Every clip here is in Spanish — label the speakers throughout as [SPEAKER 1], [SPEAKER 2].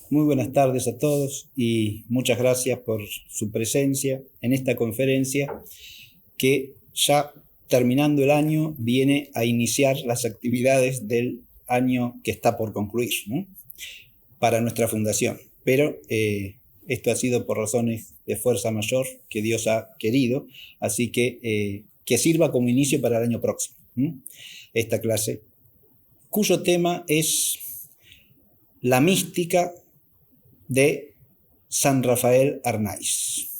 [SPEAKER 1] Muy buenas tardes a todos y muchas gracias por su presencia en esta conferencia que ya terminando el año viene a iniciar las actividades del año que está por concluir, ¿no? Para nuestra fundación. Pero esto ha sido por razones de fuerza mayor que Dios ha querido, así que sirva como inicio para el año próximo, ¿no? Esta clase, cuyo tema es la mística de San Rafael Arnaiz.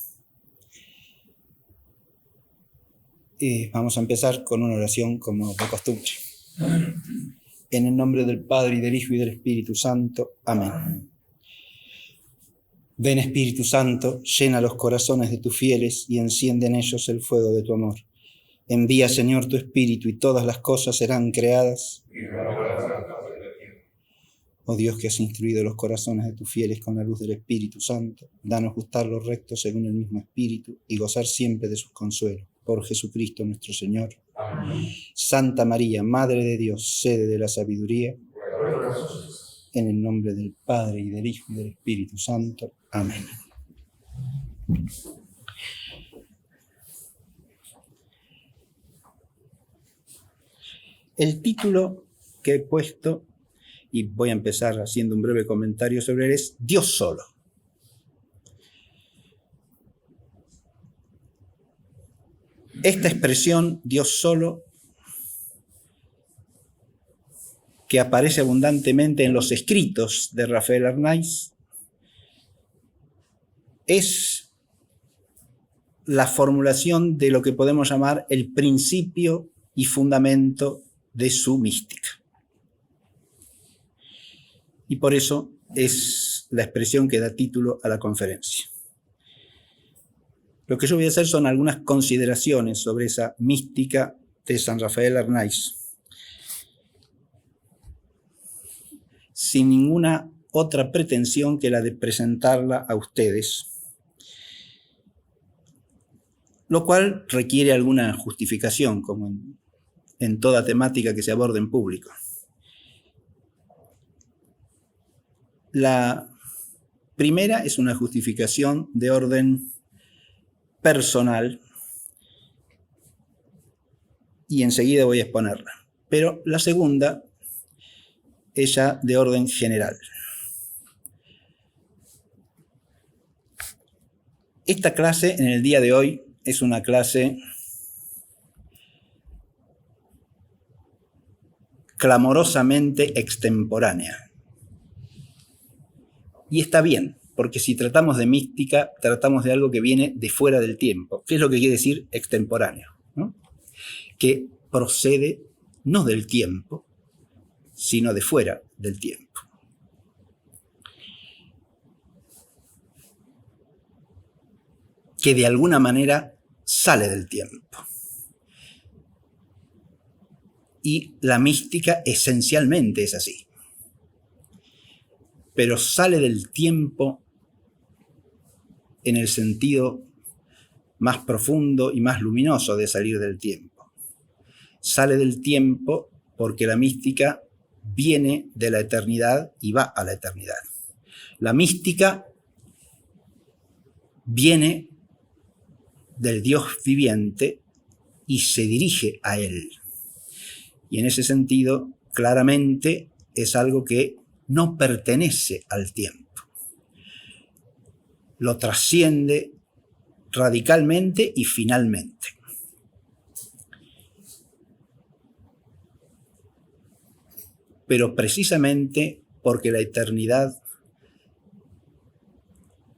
[SPEAKER 1] Vamos a empezar con una oración como de costumbre. En el nombre del Padre, y del Hijo, y del Espíritu Santo. Amén. Ven, Espíritu Santo, llena los corazones de tus fieles y enciende en ellos el fuego de tu amor. Envía, Señor, tu Espíritu, y todas las cosas serán creadas. Oh Dios, que has instruido los corazones de tus fieles con la luz del Espíritu Santo, danos gustar lo recto según el mismo Espíritu y gozar siempre de sus consuelos. Por Jesucristo nuestro Señor. Amén. Santa María, Madre de Dios, sede de la sabiduría, en el nombre del Padre, y del Hijo, y del Espíritu Santo. Amén. El título que he puesto, y voy a empezar haciendo un breve comentario sobre él, es Dios solo. Esta expresión, Dios solo, que aparece abundantemente en los escritos de Rafael Arnaiz, es la formulación de lo que podemos llamar el principio y fundamento de su mística. Y por eso es la expresión que da título a la conferencia. Lo que yo voy a hacer son algunas consideraciones sobre esa mística de San Rafael Arnaiz, sin ninguna otra pretensión que la de presentarla a ustedes, lo cual requiere alguna justificación, como en toda temática que se aborde en público. La primera es una justificación de orden personal y enseguida voy a exponerla. Pero la segunda es ya de orden general. Esta clase en el día de hoy es una clase clamorosamente extemporánea. Y está bien, porque si tratamos de mística, tratamos de algo que viene de fuera del tiempo. ¿Qué es lo que quiere decir extemporáneo? ¿No? Que procede no del tiempo, sino de fuera del tiempo. Que de alguna manera sale del tiempo. Y la mística esencialmente es así. Pero sale del tiempo en el sentido más profundo y más luminoso de salir del tiempo. Sale del tiempo porque la mística viene de la eternidad y va a la eternidad. La mística viene del Dios viviente y se dirige a Él. Y en ese sentido, claramente, es algo que no pertenece al tiempo. Lo trasciende radicalmente y finalmente. Pero precisamente porque la eternidad,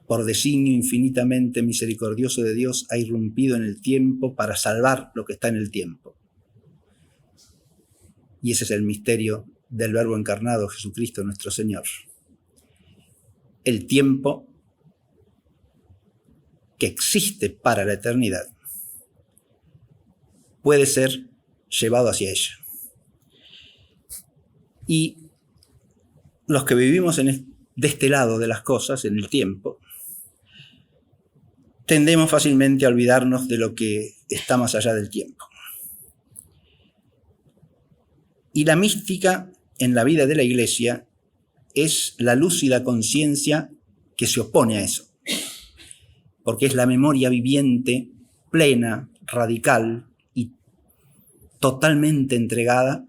[SPEAKER 1] por designio infinitamente misericordioso de Dios, ha irrumpido en el tiempo para salvar lo que está en el tiempo. Y ese es el misterio del Verbo encarnado, Jesucristo nuestro Señor. El tiempo que existe para la eternidad puede ser llevado hacia ella. Y los que vivimos de este lado de las cosas, en el tiempo, tendemos fácilmente a olvidarnos de lo que está más allá del tiempo. Y la mística en la vida de la Iglesia es la lúcida conciencia que se opone a eso, porque es la memoria viviente, plena, radical y totalmente entregada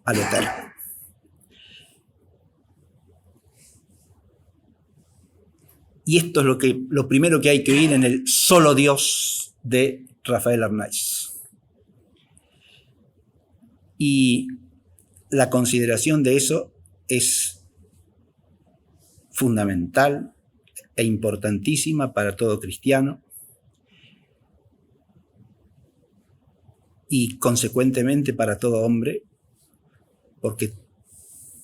[SPEAKER 1] al eterno. Y esto es lo primero que hay que oír en el Solo Dios de Rafael Arnaiz. Y la consideración de eso es fundamental e importantísima para todo cristiano y consecuentemente para todo hombre, porque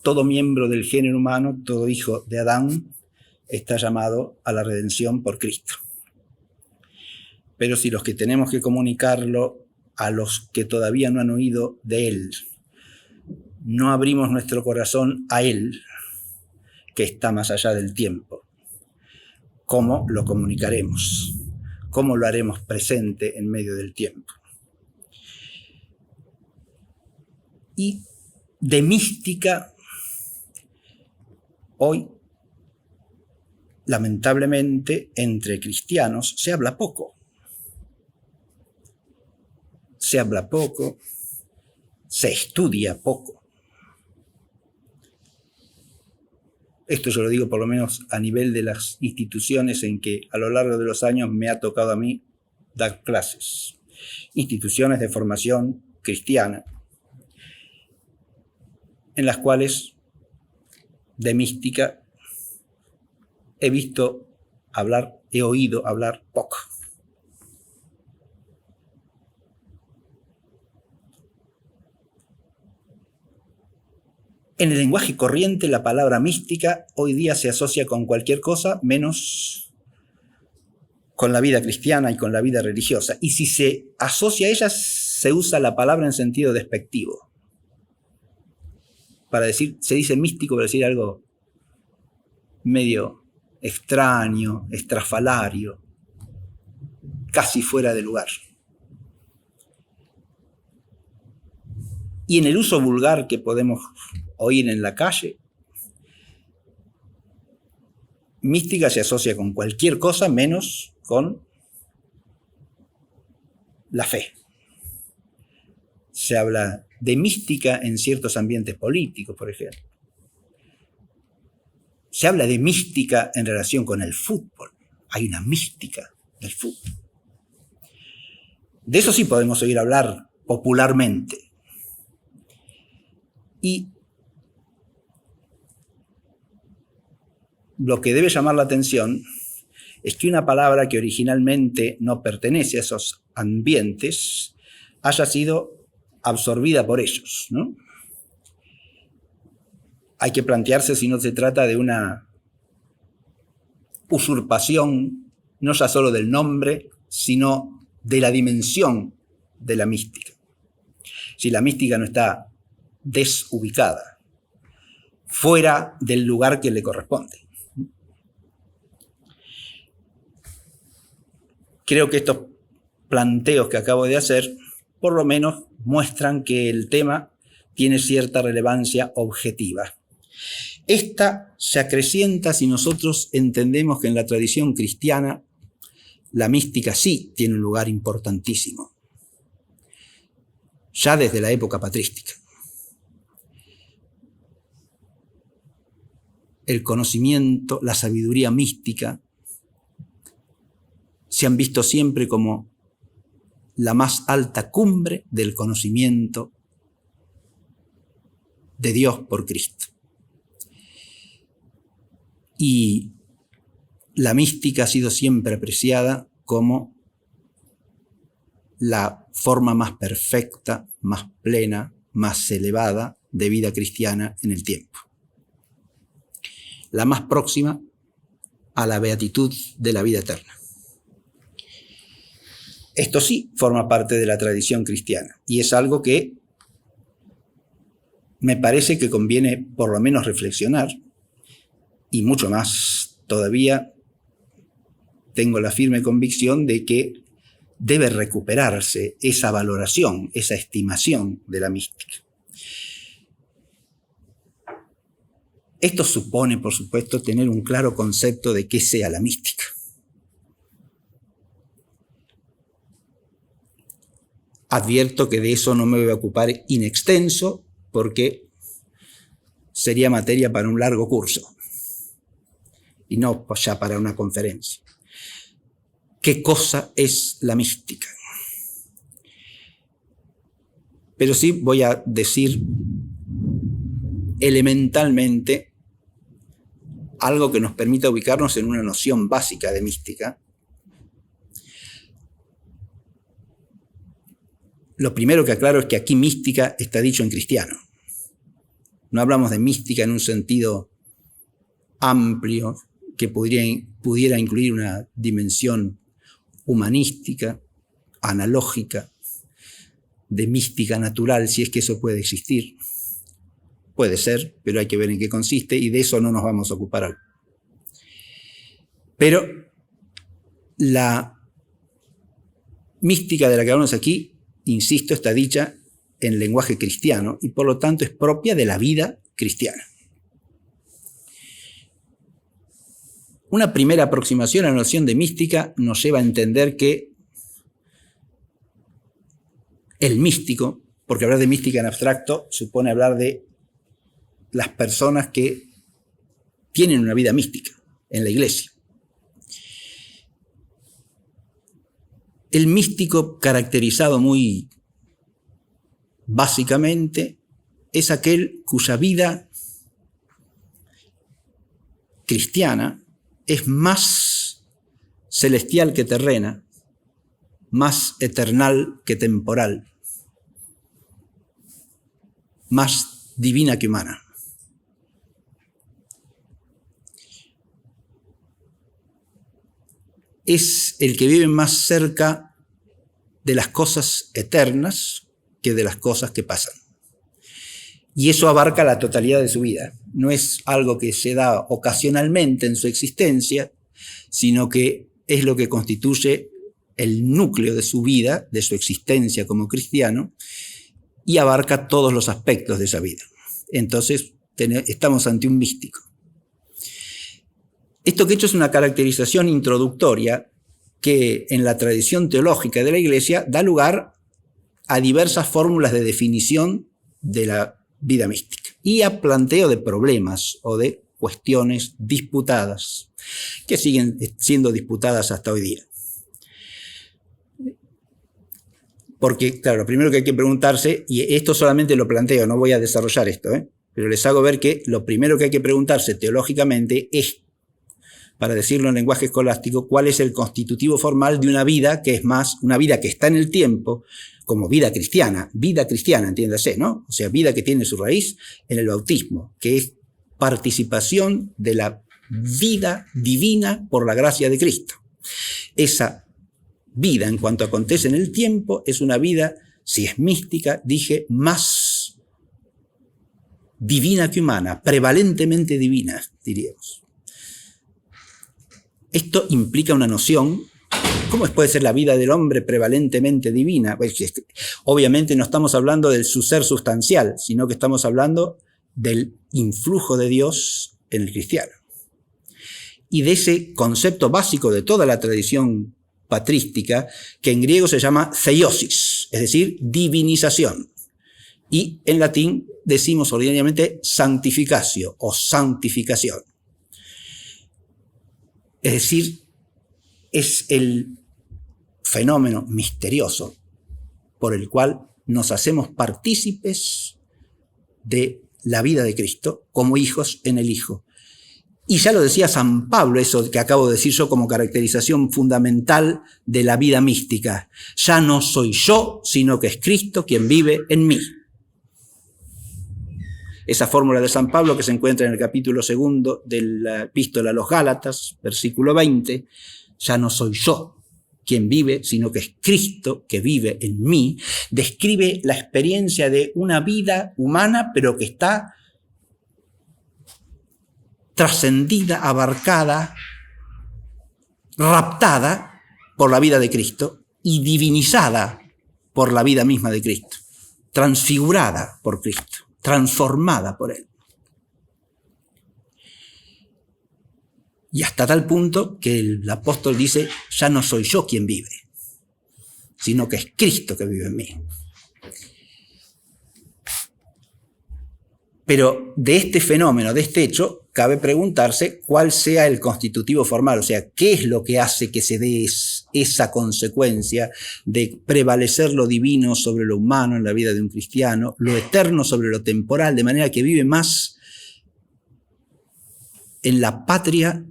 [SPEAKER 1] todo miembro del género humano, todo hijo de Adán, está llamado a la redención por Cristo. Pero si los que tenemos que comunicarlo a los que todavía no han oído de Él, no abrimos nuestro corazón a Él, que está más allá del tiempo, ¿cómo lo comunicaremos? ¿Cómo lo haremos presente en medio del tiempo? Y de mística, hoy, lamentablemente, entre cristianos se habla poco. Se habla poco, se estudia poco. Esto yo lo digo por lo menos a nivel de las instituciones en que a lo largo de los años me ha tocado a mí dar clases. Instituciones de formación cristiana, en las cuales de mística he oído hablar poco. En el lenguaje corriente, la palabra mística hoy día se asocia con cualquier cosa menos con la vida cristiana y con la vida religiosa. Y si se asocia a ella, se usa la palabra en sentido despectivo. Se dice místico para decir algo medio extraño, estrafalario, casi fuera de lugar. Y en el uso vulgar que podemos oír en la calle, mística se asocia con cualquier cosa menos con la fe. Se habla de mística en ciertos ambientes políticos, por ejemplo. Se habla de mística en relación con el fútbol. Hay una mística del fútbol. De eso sí podemos oír hablar popularmente. Y lo que debe llamar la atención es que una palabra que originalmente no pertenece a esos ambientes haya sido absorbida por ellos, ¿no? Hay que plantearse si no se trata de una usurpación, no ya solo del nombre, sino de la dimensión de la mística. Si la mística no está desubicada, fuera del lugar que le corresponde. Creo que estos planteos que acabo de hacer, por lo menos, muestran que el tema tiene cierta relevancia objetiva. Esta se acrecienta si nosotros entendemos que en la tradición cristiana la mística sí tiene un lugar importantísimo, ya desde la época patrística. El conocimiento, la sabiduría mística se han visto siempre como la más alta cumbre del conocimiento de Dios por Cristo. Y la mística ha sido siempre apreciada como la forma más perfecta, más plena, más elevada de vida cristiana en el tiempo. La más próxima a la beatitud de la vida eterna. Esto sí forma parte de la tradición cristiana y es algo que me parece que conviene por lo menos reflexionar y mucho más todavía tengo la firme convicción de que debe recuperarse esa valoración, esa estimación de la mística. Esto supone, por supuesto, tener un claro concepto de qué sea la mística. Advierto que de eso no me voy a ocupar in extenso, porque sería materia para un largo curso y no ya para una conferencia. ¿Qué cosa es la mística? Pero sí voy a decir elementalmente algo que nos permita ubicarnos en una noción básica de mística. Lo primero que aclaro es que aquí mística está dicho en cristiano. No hablamos de mística en un sentido amplio que pudiera incluir una dimensión humanística, analógica, de mística natural, si es que eso puede existir. Puede ser, pero hay que ver en qué consiste y de eso no nos vamos a ocupar hoy. Pero la mística de la que hablamos aquí, insisto, está dicha en lenguaje cristiano y por lo tanto es propia de la vida cristiana. Una primera aproximación a la noción de mística nos lleva a entender que el místico, porque hablar de mística en abstracto supone hablar de las personas que tienen una vida mística en la iglesia. El místico, caracterizado muy básicamente, es aquel cuya vida cristiana es más celestial que terrena, más eternal que temporal, más divina que humana. Es el que vive más cerca de las cosas eternas que de las cosas que pasan. Y eso abarca la totalidad de su vida. No es algo que se da ocasionalmente en su existencia, sino que es lo que constituye el núcleo de su vida, de su existencia como cristiano, y abarca todos los aspectos de esa vida. Entonces, estamos ante un místico. Esto que he hecho es una caracterización introductoria que en la tradición teológica de la Iglesia da lugar a diversas fórmulas de definición de la vida mística y a planteo de problemas o de cuestiones disputadas, que siguen siendo disputadas hasta hoy día. Porque, claro, lo primero que hay que preguntarse, y esto solamente lo planteo, no voy a desarrollar esto, pero les hago ver que lo primero que hay que preguntarse teológicamente es, para decirlo en lenguaje escolástico, cuál es el constitutivo formal de una vida que es más, una vida que está en el tiempo, como vida cristiana, entiéndase, ¿no? O sea, vida que tiene su raíz en el bautismo, que es participación de la vida divina por la gracia de Cristo. Esa vida, en cuanto acontece en el tiempo, es una vida, si es mística, dije, más divina que humana, prevalentemente divina, diríamos. Esto implica una noción. ¿Cómo puede ser la vida del hombre prevalentemente divina? Pues, obviamente no estamos hablando de su ser sustancial, sino que estamos hablando del influjo de Dios en el cristiano. Y de ese concepto básico de toda la tradición patrística, que en griego se llama theosis, es decir, divinización. Y en latín decimos ordinariamente sanctificatio o santificación. Es decir, es el fenómeno misterioso por el cual nos hacemos partícipes de la vida de Cristo como hijos en el Hijo. Y ya lo decía San Pablo, eso que acabo de decir yo como caracterización fundamental de la vida mística. Ya no soy yo, sino que es Cristo quien vive en mí. Esa fórmula de San Pablo que se encuentra en el capítulo 2 de la Epístola a los Gálatas, versículo 20, ya no soy yo quien vive, sino que es Cristo que vive en mí, describe la experiencia de una vida humana, pero que está trascendida, abarcada, raptada por la vida de Cristo y divinizada por la vida misma de Cristo, transfigurada por Cristo, transformada por Él. Y hasta tal punto que el apóstol dice, ya no soy yo quien vive, sino que es Cristo que vive en mí. Pero de este fenómeno, de este hecho, cabe preguntarse cuál sea el constitutivo formal, o sea, qué es lo que hace que se dé esa consecuencia de prevalecer lo divino sobre lo humano en la vida de un cristiano, lo eterno sobre lo temporal, de manera que vive más en la patria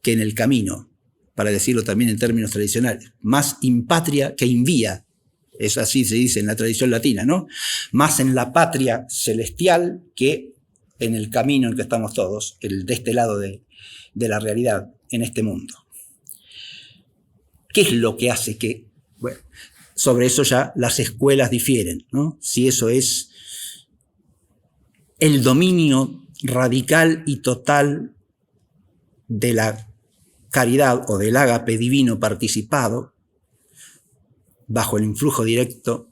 [SPEAKER 1] que en el camino, para decirlo también en términos tradicionales, más in patria que in vía. Es así se dice en la tradición latina, ¿no? Más en la patria celestial que en el camino en que estamos todos, de este lado de la realidad, en este mundo. ¿Qué es lo que hace que...? Bueno, sobre eso ya las escuelas difieren, ¿no? Si eso es el dominio radical y total de la caridad o del ágape divino participado, bajo el influjo directo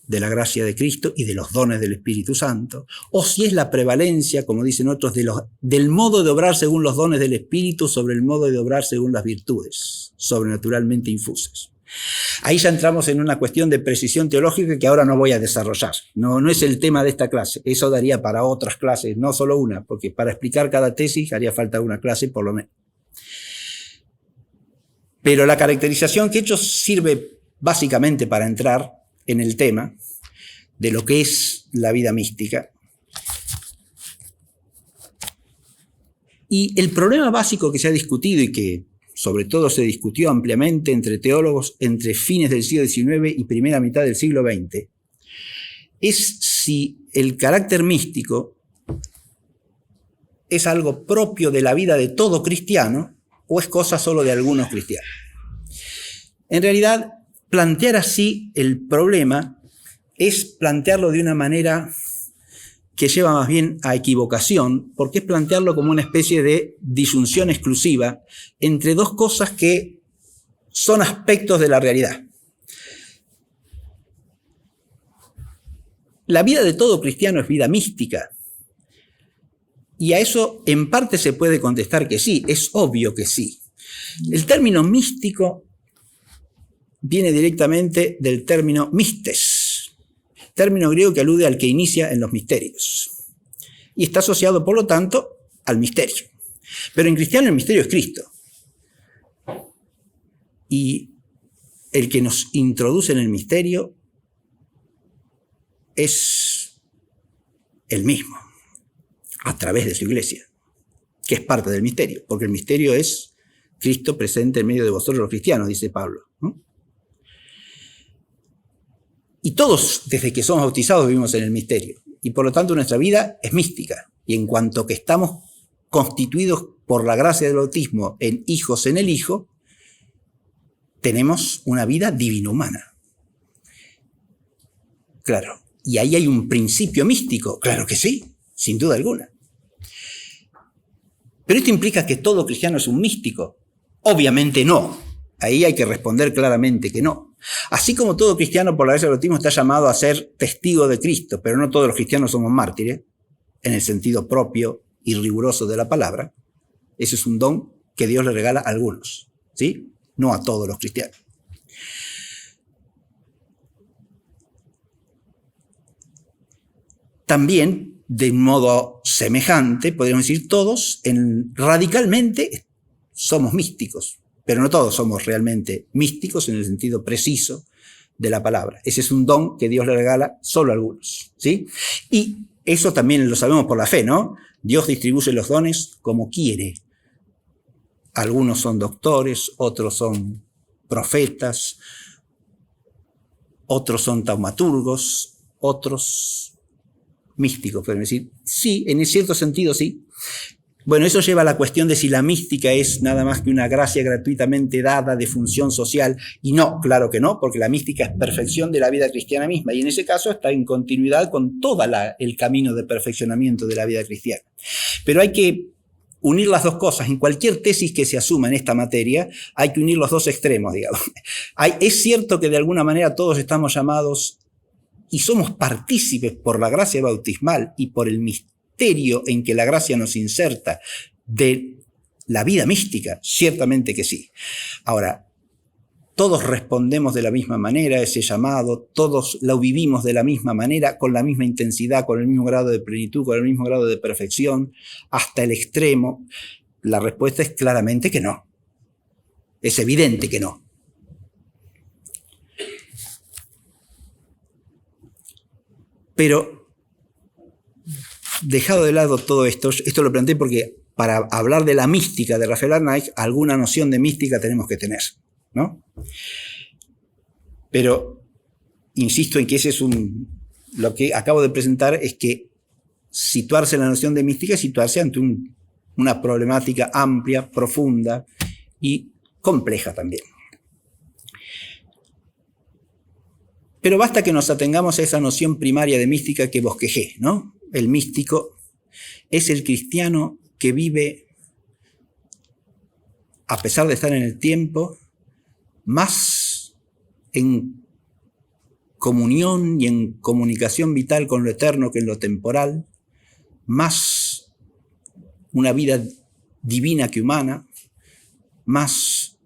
[SPEAKER 1] de la gracia de Cristo y de los dones del Espíritu Santo, o si es la prevalencia, como dicen otros, del modo de obrar según los dones del Espíritu sobre el modo de obrar según las virtudes sobrenaturalmente infusas. Ahí ya entramos en una cuestión de precisión teológica que ahora no voy a desarrollar. No es el tema de esta clase. Eso daría para otras clases, no solo una, porque para explicar cada tesis haría falta una clase por lo menos. Pero la caracterización que he hecho sirve básicamente para entrar en el tema de lo que es la vida mística. Y el problema básico que se ha discutido y que sobre todo se discutió ampliamente entre teólogos entre fines del siglo XIX y primera mitad del siglo XX, es si el carácter místico es algo propio de la vida de todo cristiano o es cosa solo de algunos cristianos. En realidad, plantear así el problema es plantearlo de una manera que lleva más bien a equivocación, porque es plantearlo como una especie de disyunción exclusiva entre dos cosas que son aspectos de la realidad. La vida de todo cristiano es vida mística, y a eso en parte se puede contestar que sí, es obvio que sí. El término místico viene directamente del término mistes, término griego que alude al que inicia en los misterios. Y está asociado, por lo tanto, al misterio. Pero en cristiano el misterio es Cristo. Y el que nos introduce en el misterio es el mismo, a través de su iglesia, que es parte del misterio, porque el misterio es Cristo presente en medio de vosotros los cristianos, dice Pablo, ¿no? Y todos, desde que somos bautizados, vivimos en el misterio. Y por lo tanto nuestra vida es mística. Y en cuanto que estamos constituidos por la gracia del bautismo en hijos en el Hijo, tenemos una vida divino-humana. Claro. ¿Y ahí hay un principio místico? Claro que sí, sin duda alguna. ¿Pero esto implica que todo cristiano es un místico? Obviamente no. Ahí hay que responder claramente que no. Así como todo cristiano por la gracia del bautismo está llamado a ser testigo de Cristo, pero no todos los cristianos somos mártires, en el sentido propio y riguroso de la palabra. Ese es un don que Dios le regala a algunos, ¿sí? No a todos los cristianos. También, de modo semejante, podríamos decir, todos radicalmente somos místicos. Pero no todos somos realmente místicos en el sentido preciso de la palabra. Ese es un don que Dios le regala solo a algunos, ¿sí? Y eso también lo sabemos por la fe, ¿no? Dios distribuye los dones como quiere. Algunos son doctores, otros son profetas, otros son taumaturgos, otros místicos, podemos decir. Sí, en cierto sentido sí. Bueno, eso lleva a la cuestión de si la mística es nada más que una gracia gratuitamente dada de función social, y no, claro que no, porque la mística es perfección de la vida cristiana misma, y en ese caso está en continuidad con todo el camino de perfeccionamiento de la vida cristiana. Pero hay que unir las dos cosas. En cualquier tesis que se asuma en esta materia, hay que unir los dos extremos, digamos. Es cierto que de alguna manera todos estamos llamados y somos partícipes por la gracia bautismal y por el misterio en que la gracia nos inserta de la vida mística, ciertamente que sí. Ahora, todos respondemos de la misma manera a ese llamado, todos lo vivimos de la misma manera, con la misma intensidad, con el mismo grado de plenitud, con el mismo grado de perfección, hasta el extremo. La respuesta es claramente que no. Es evidente que no. Pero, dejado de lado todo esto lo planteé porque para hablar de la mística de Rafael Arnaiz, alguna noción de mística tenemos que tener, ¿no? Pero insisto en que lo que acabo de presentar es que situarse en la noción de mística es situarse ante una problemática amplia, profunda y compleja también. Pero basta que nos atengamos a esa noción primaria de mística que bosquejé, ¿no? El místico es el cristiano que vive, a pesar de estar en el tiempo, más en comunión y en comunicación vital con lo eterno que en lo temporal, más una vida divina que humana, más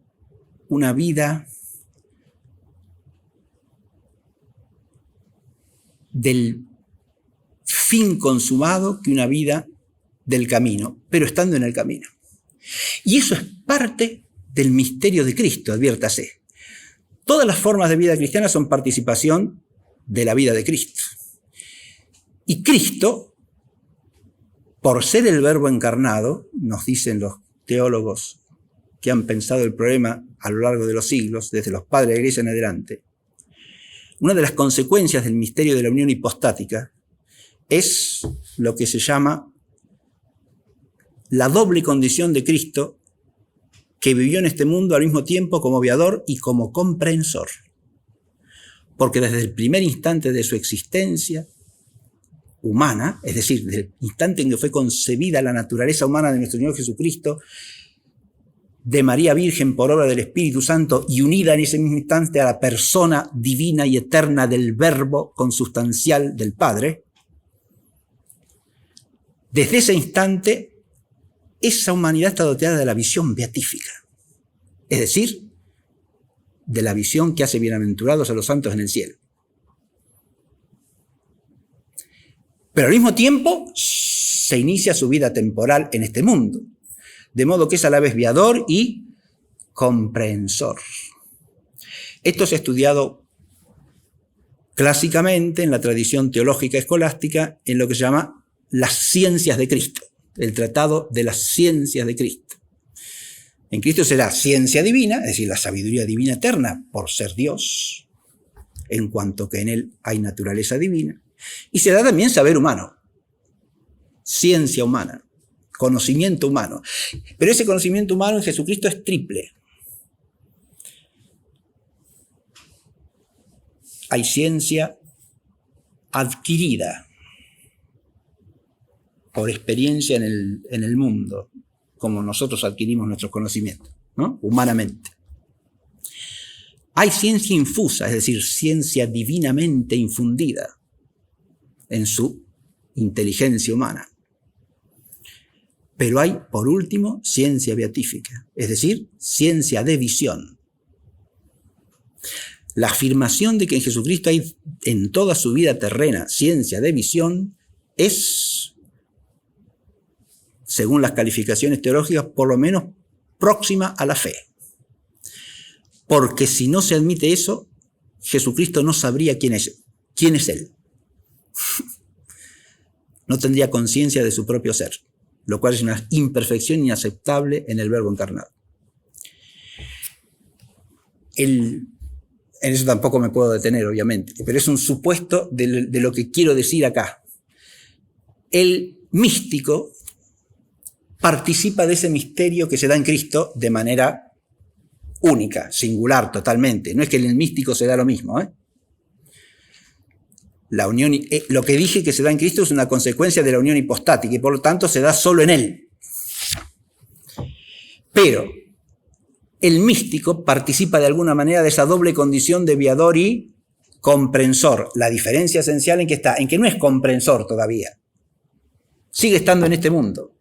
[SPEAKER 1] una vida del fin consumado que una vida del camino, pero estando en el camino. Y eso es parte del misterio de Cristo, adviértase. Todas las formas de vida cristiana son participación de la vida de Cristo. Y Cristo, por ser el Verbo encarnado, nos dicen los teólogos que han pensado el problema a lo largo de los siglos, desde los padres de la Iglesia en adelante, una de las consecuencias del misterio de la unión hipostática es lo que se llama la doble condición de Cristo, que vivió en este mundo al mismo tiempo como mediador y como comprensor. Porque desde el primer instante de su existencia humana, es decir, desde el instante en que fue concebida la naturaleza humana de nuestro Señor Jesucristo, de María Virgen por obra del Espíritu Santo y unida en ese mismo instante a la persona divina y eterna del Verbo consustancial del Padre, desde ese instante esa humanidad está dotada de la visión beatífica, es decir, de la visión que hace bienaventurados a los santos en el cielo. Pero al mismo tiempo se inicia su vida temporal en este mundo, de modo que es a la vez viador y comprensor. Esto se ha estudiado clásicamente en la tradición teológica escolástica en lo que se llama las ciencias de Cristo, el tratado de las ciencias de Cristo. En Cristo será ciencia divina, es decir, la sabiduría divina eterna por ser Dios, en cuanto que en él hay naturaleza divina, y será también saber humano, ciencia humana, conocimiento humano. Pero ese conocimiento humano en Jesucristo es triple. Hay ciencia adquirida por experiencia en el mundo, como nosotros adquirimos nuestros conocimientos, ¿no? Humanamente. Hay ciencia infusa, es decir, ciencia divinamente infundida en su inteligencia humana. Pero hay, por último, ciencia beatífica, es decir, ciencia de visión. La afirmación de que en Jesucristo hay en toda su vida terrena ciencia de visión es, según las calificaciones teológicas, por lo menos próxima a la fe. Porque si no se admite eso, Jesucristo no sabría quién es Él. No tendría conciencia de su propio ser, lo cual es una imperfección inaceptable en el Verbo encarnado. En eso tampoco me puedo detener, obviamente, pero es un supuesto de lo que quiero decir acá. El místico participa de ese misterio que se da en Cristo de manera única, singular, totalmente. No es que en el místico se da lo mismo, La unión, lo que dije que se da en Cristo es una consecuencia de la unión hipostática y por lo tanto se da solo en Él. Pero el místico participa de alguna manera de esa doble condición de viador y comprensor. La diferencia esencial en que no es comprensor todavía. Sigue estando en este mundo.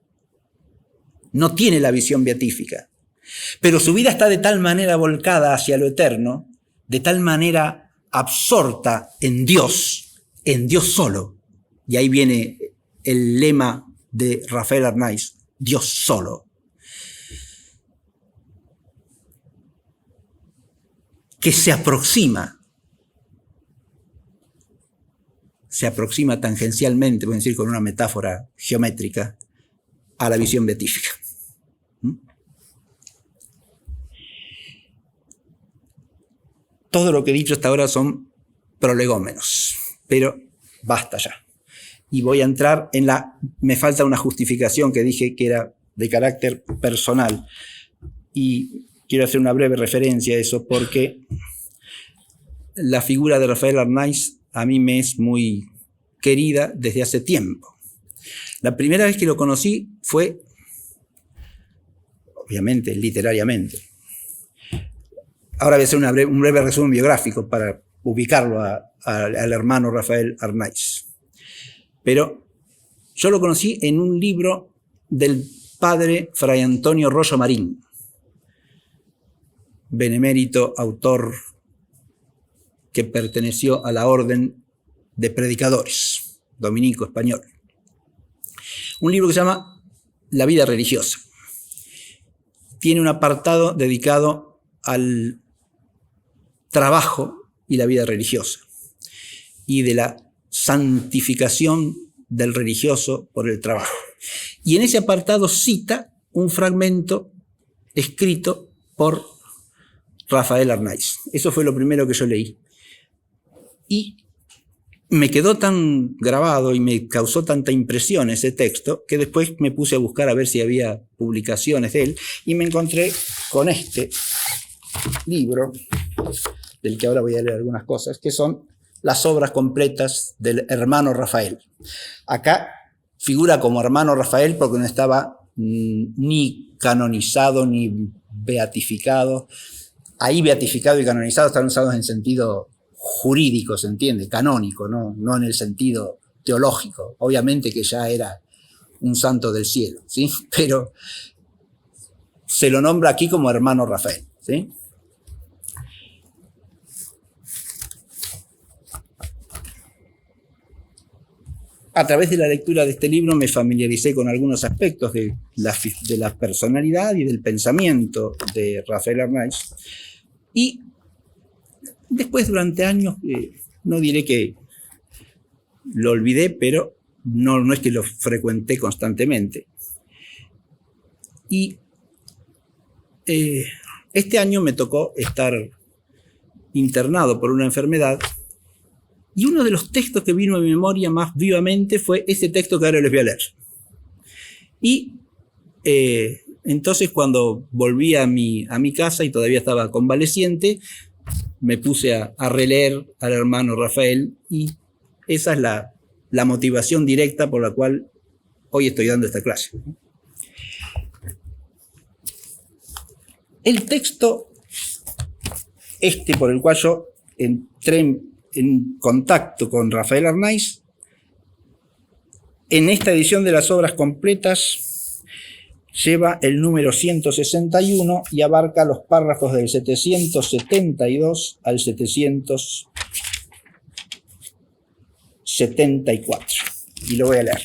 [SPEAKER 1] no tiene la visión beatífica, pero su vida está de tal manera volcada hacia lo eterno, de tal manera absorta en Dios solo. Y ahí viene el lema de Rafael Arnaiz, Dios solo. Que se aproxima tangencialmente, voy a decir con una metáfora geométrica, a la visión beatífica. Todo lo que he dicho hasta ahora son prolegómenos, pero basta ya. Y voy a entrar en me falta una justificación que dije que era de carácter personal. Y quiero hacer una breve referencia a eso porque la figura de Rafael Arnaiz a mí me es muy querida desde hace tiempo. La primera vez que lo conocí fue, obviamente, literariamente. Ahora voy a hacer un breve resumen biográfico para ubicarlo al hermano Rafael Arnaiz. Pero yo lo conocí en un libro del padre Fray Antonio Rollo Marín, benemérito autor que perteneció a la orden de predicadores, dominico español. Un libro que se llama La vida religiosa. Tiene un apartado dedicado al trabajo y la vida religiosa, y de la santificación del religioso por el trabajo. Y en ese apartado cita un fragmento escrito por Rafael Arnaiz. Eso fue lo primero que yo leí. Y me quedó tan grabado y me causó tanta impresión ese texto que después me puse a buscar a ver si había publicaciones de él y me encontré con este libro, del que ahora voy a leer algunas cosas, que son las obras completas del hermano Rafael. Acá figura como hermano Rafael porque no estaba ni canonizado ni beatificado. Ahí beatificado y canonizado están usados en sentido jurídico, se entiende, canónico, no en el sentido teológico. Obviamente que ya era un santo del cielo, ¿sí? Pero se lo nombra aquí como hermano Rafael, ¿sí? A través de la lectura de este libro me familiaricé con algunos aspectos de la personalidad y del pensamiento de Rafael Arnaiz. Y después, durante años, no diré que lo olvidé, pero no es que lo frecuenté constantemente. Y este año me tocó estar internado por una enfermedad. Y uno de los textos que vino a mi memoria más vivamente fue ese texto que ahora les voy a leer. Y entonces cuando volví a mi casa y todavía estaba convaleciente, me puse a releer al hermano Rafael y esa es la motivación directa por la cual hoy estoy dando esta clase. El texto por el cual yo entré en contacto con Rafael Arnaiz, en esta edición de las obras completas, lleva el número 161 y abarca los párrafos del 772 al 774. Y lo voy a leer.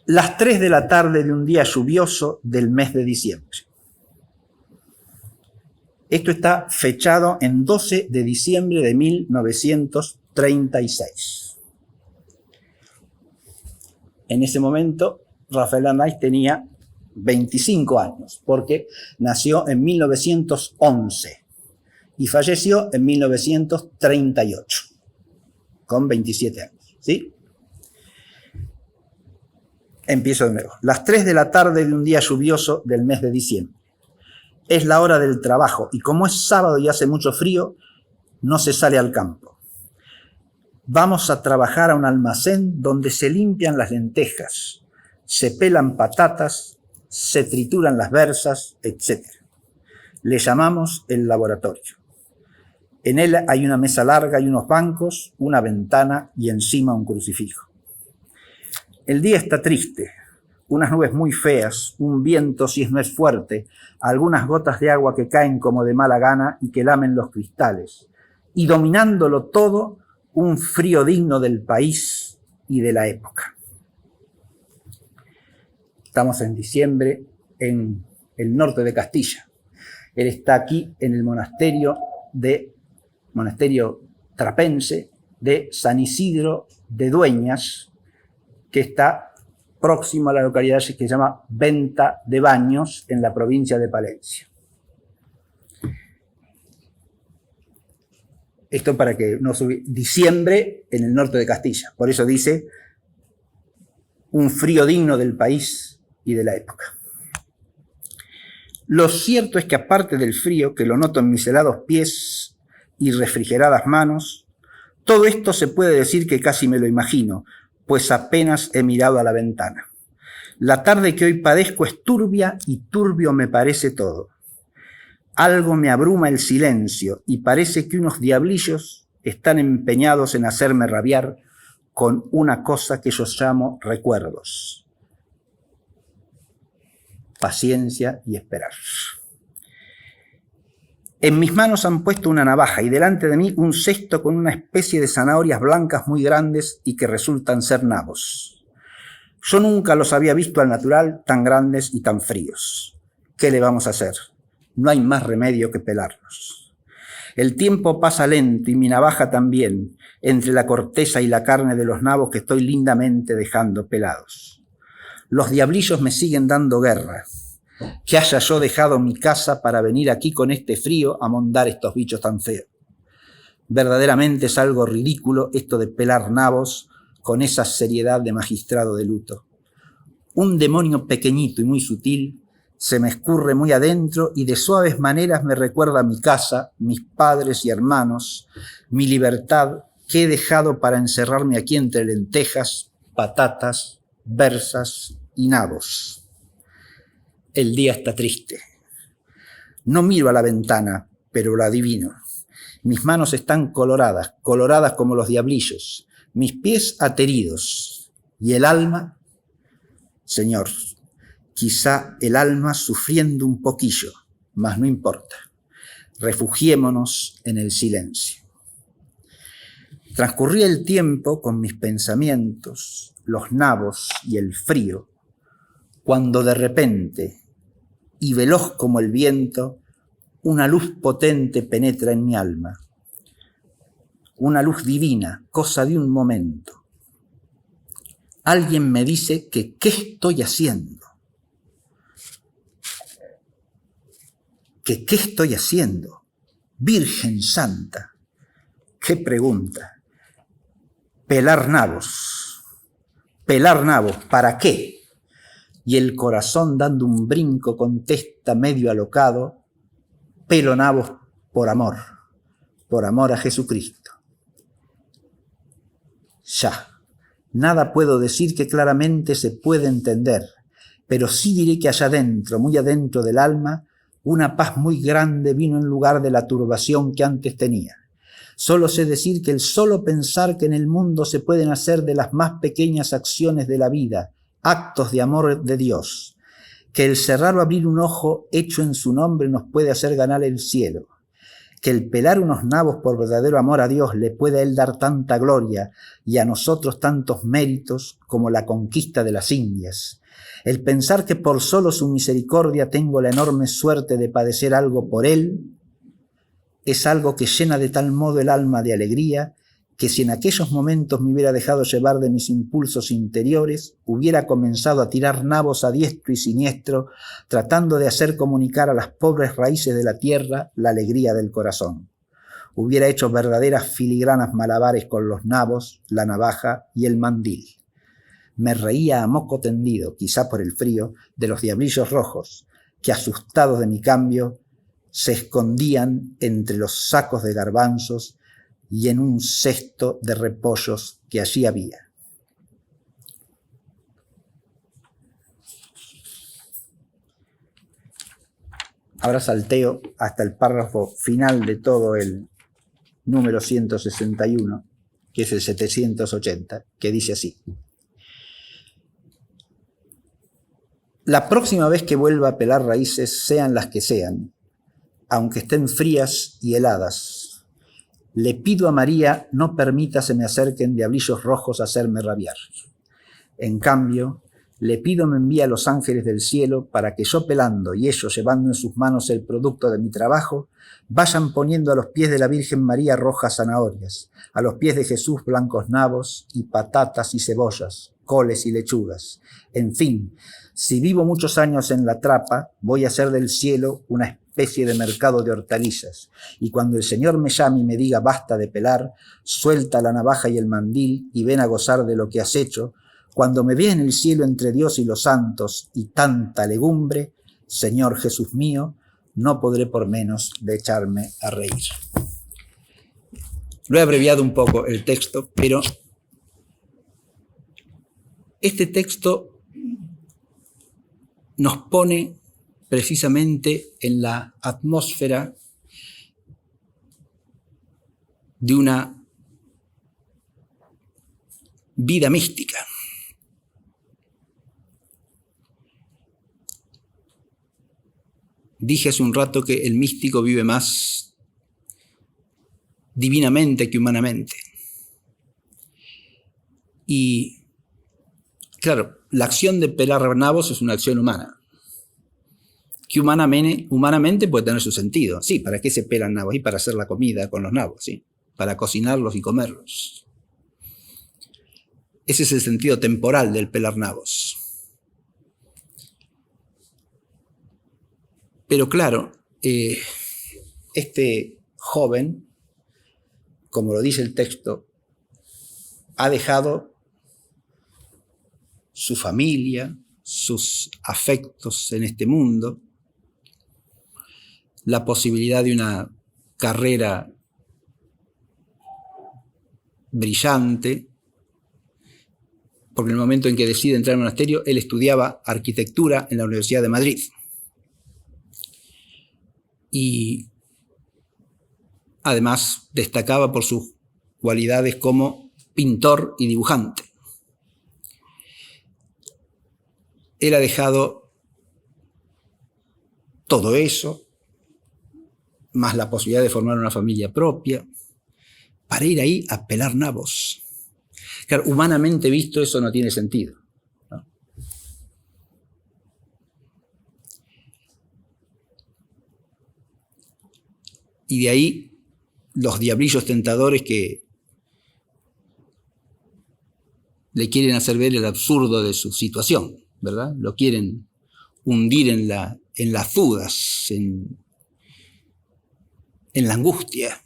[SPEAKER 1] Las 3 de la tarde de un día lluvioso del mes de diciembre. Esto está fechado en 12 de diciembre de 1936. En ese momento, Rafael Arnaiz tenía 25 años, porque nació en 1911 y falleció en 1938, con 27 años. ¿Sí? Empiezo de nuevo. Las 3 de la tarde de un día lluvioso del mes de diciembre. Es la hora del trabajo y como es sábado y hace mucho frío, no se sale al campo. Vamos a trabajar a un almacén donde se limpian las lentejas, se pelan patatas, se trituran las berzas, etc. Le llamamos el laboratorio. En él hay una mesa larga y unos bancos, una ventana y encima un crucifijo. El día está triste, unas nubes muy feas, un viento si no es fuerte, algunas gotas de agua que caen como de mala gana y que lamen los cristales, y dominándolo todo, un frío digno del país y de la época. Estamos en diciembre en el norte de Castilla. Él está aquí en el monasterio trapense de San Isidro de Dueñas, que está próximo a la localidad que se llama Venta de Baños, en la provincia de Palencia. Esto para que no suba. Diciembre en el norte de Castilla. Por eso dice un frío digno del país y de la época. Lo cierto es que aparte del frío, que lo noto en mis helados pies y refrigeradas manos, todo esto se puede decir que casi me lo imagino, pues apenas he mirado a la ventana. La tarde que hoy padezco es turbia y turbio me parece todo. Algo me abruma el silencio y parece que unos diablillos están empeñados en hacerme rabiar con una cosa que yo llamo recuerdos. Paciencia y esperar. En mis manos han puesto una navaja y delante de mí un cesto con una especie de zanahorias blancas muy grandes y que resultan ser nabos. Yo nunca los había visto al natural tan grandes y tan fríos. ¿Qué le vamos a hacer? No hay más remedio que pelarlos. El tiempo pasa lento y mi navaja también, entre la corteza y la carne de los nabos que estoy lindamente dejando pelados. Los diablillos me siguen dando guerra. Que haya yo dejado mi casa para venir aquí con este frío a mondar estos bichos tan feos. Verdaderamente es algo ridículo esto de pelar nabos con esa seriedad de magistrado de luto. Un demonio pequeñito y muy sutil se me escurre muy adentro y de suaves maneras me recuerda mi casa, mis padres y hermanos, mi libertad que he dejado para encerrarme aquí entre lentejas, patatas, berzas y nabos. El día está triste. No miro a la ventana, pero lo adivino. Mis manos están coloradas como los diablillos, mis pies ateridos. ¿Y el alma? Señor, quizá el alma sufriendo un poquillo, mas no importa. Refugiémonos en el silencio. Transcurría el tiempo con mis pensamientos, los nabos y el frío, cuando de repente, y veloz como el viento, una luz potente penetra en mi alma. Una luz divina, cosa de un momento. Alguien me dice que ¿qué estoy haciendo? ¿Qué estoy haciendo? Virgen Santa. ¿Qué pregunta? Pelar nabos. Pelar nabos, ¿para qué? Y el corazón dando un brinco contesta medio alocado, pelo nabos por amor a Jesucristo. Ya, nada puedo decir que claramente se puede entender, pero sí diré que allá adentro, muy adentro del alma, una paz muy grande vino en lugar de la turbación que antes tenía. Solo sé decir que el solo pensar que en el mundo se pueden hacer de las más pequeñas acciones de la vida actos de amor de Dios, que el cerrar o abrir un ojo hecho en su nombre nos puede hacer ganar el cielo, que el pelar unos nabos por verdadero amor a Dios le puede a Él dar tanta gloria y a nosotros tantos méritos como la conquista de las Indias, el pensar que por solo su misericordia tengo la enorme suerte de padecer algo por Él, es algo que llena de tal modo el alma de alegría que si en aquellos momentos me hubiera dejado llevar de mis impulsos interiores, hubiera comenzado a tirar nabos a diestro y siniestro, tratando de hacer comunicar a las pobres raíces de la tierra la alegría del corazón. Hubiera hecho verdaderas filigranas malabares con los nabos, la navaja y el mandil. Me reía a moco tendido, quizá por el frío, de los diablillos rojos, que asustados de mi cambio, se escondían entre los sacos de garbanzos y en un cesto de repollos que allí había. Ahora salteo hasta el párrafo final de todo el número 161, que es el 780, que dice así. La próxima vez que vuelva a pelar raíces, sean las que sean, aunque estén frías y heladas, le pido a María no permita se me acerquen diablillos rojos a hacerme rabiar. En cambio, le pido me envíe a los ángeles del cielo para que yo pelando y ellos llevando en sus manos el producto de mi trabajo, vayan poniendo a los pies de la Virgen María rojas zanahorias, a los pies de Jesús blancos nabos y patatas y cebollas, coles y lechugas. En fin, si vivo muchos años en la trapa, voy a hacer del cielo una especie de mercado de hortalizas. Y cuando el Señor me llame y me diga basta de pelar, suelta la navaja y el mandil y ven a gozar de lo que has hecho. Cuando me vea en el cielo entre Dios y los santos y tanta legumbre, Señor Jesús mío, no podré por menos de echarme a reír. Lo he abreviado un poco el texto, pero este texto nos pone precisamente en la atmósfera de una vida mística. Dije hace un rato que el místico vive más divinamente que humanamente. Y, claro, la acción de pelar nabos es una acción humana, que humanamente puede tener su sentido. Sí, ¿para qué se pelan nabos? Y para hacer la comida con los nabos, ¿sí? Para cocinarlos y comerlos. Ese es el sentido temporal del pelar nabos. Pero claro, este joven, como lo dice el texto, ha dejado su familia, sus afectos en este mundo, la posibilidad de una carrera brillante, porque en el momento en que decide entrar al monasterio, él estudiaba arquitectura en la Universidad de Madrid. Y además destacaba por sus cualidades como pintor y dibujante. Él ha dejado todo eso, más la posibilidad de formar una familia propia, para ir ahí a pelar nabos. Claro, humanamente visto eso no tiene sentido, ¿no? Y de ahí los diablillos tentadores que le quieren hacer ver el absurdo de su situación, ¿verdad? Lo quieren hundir en las dudas, en la angustia,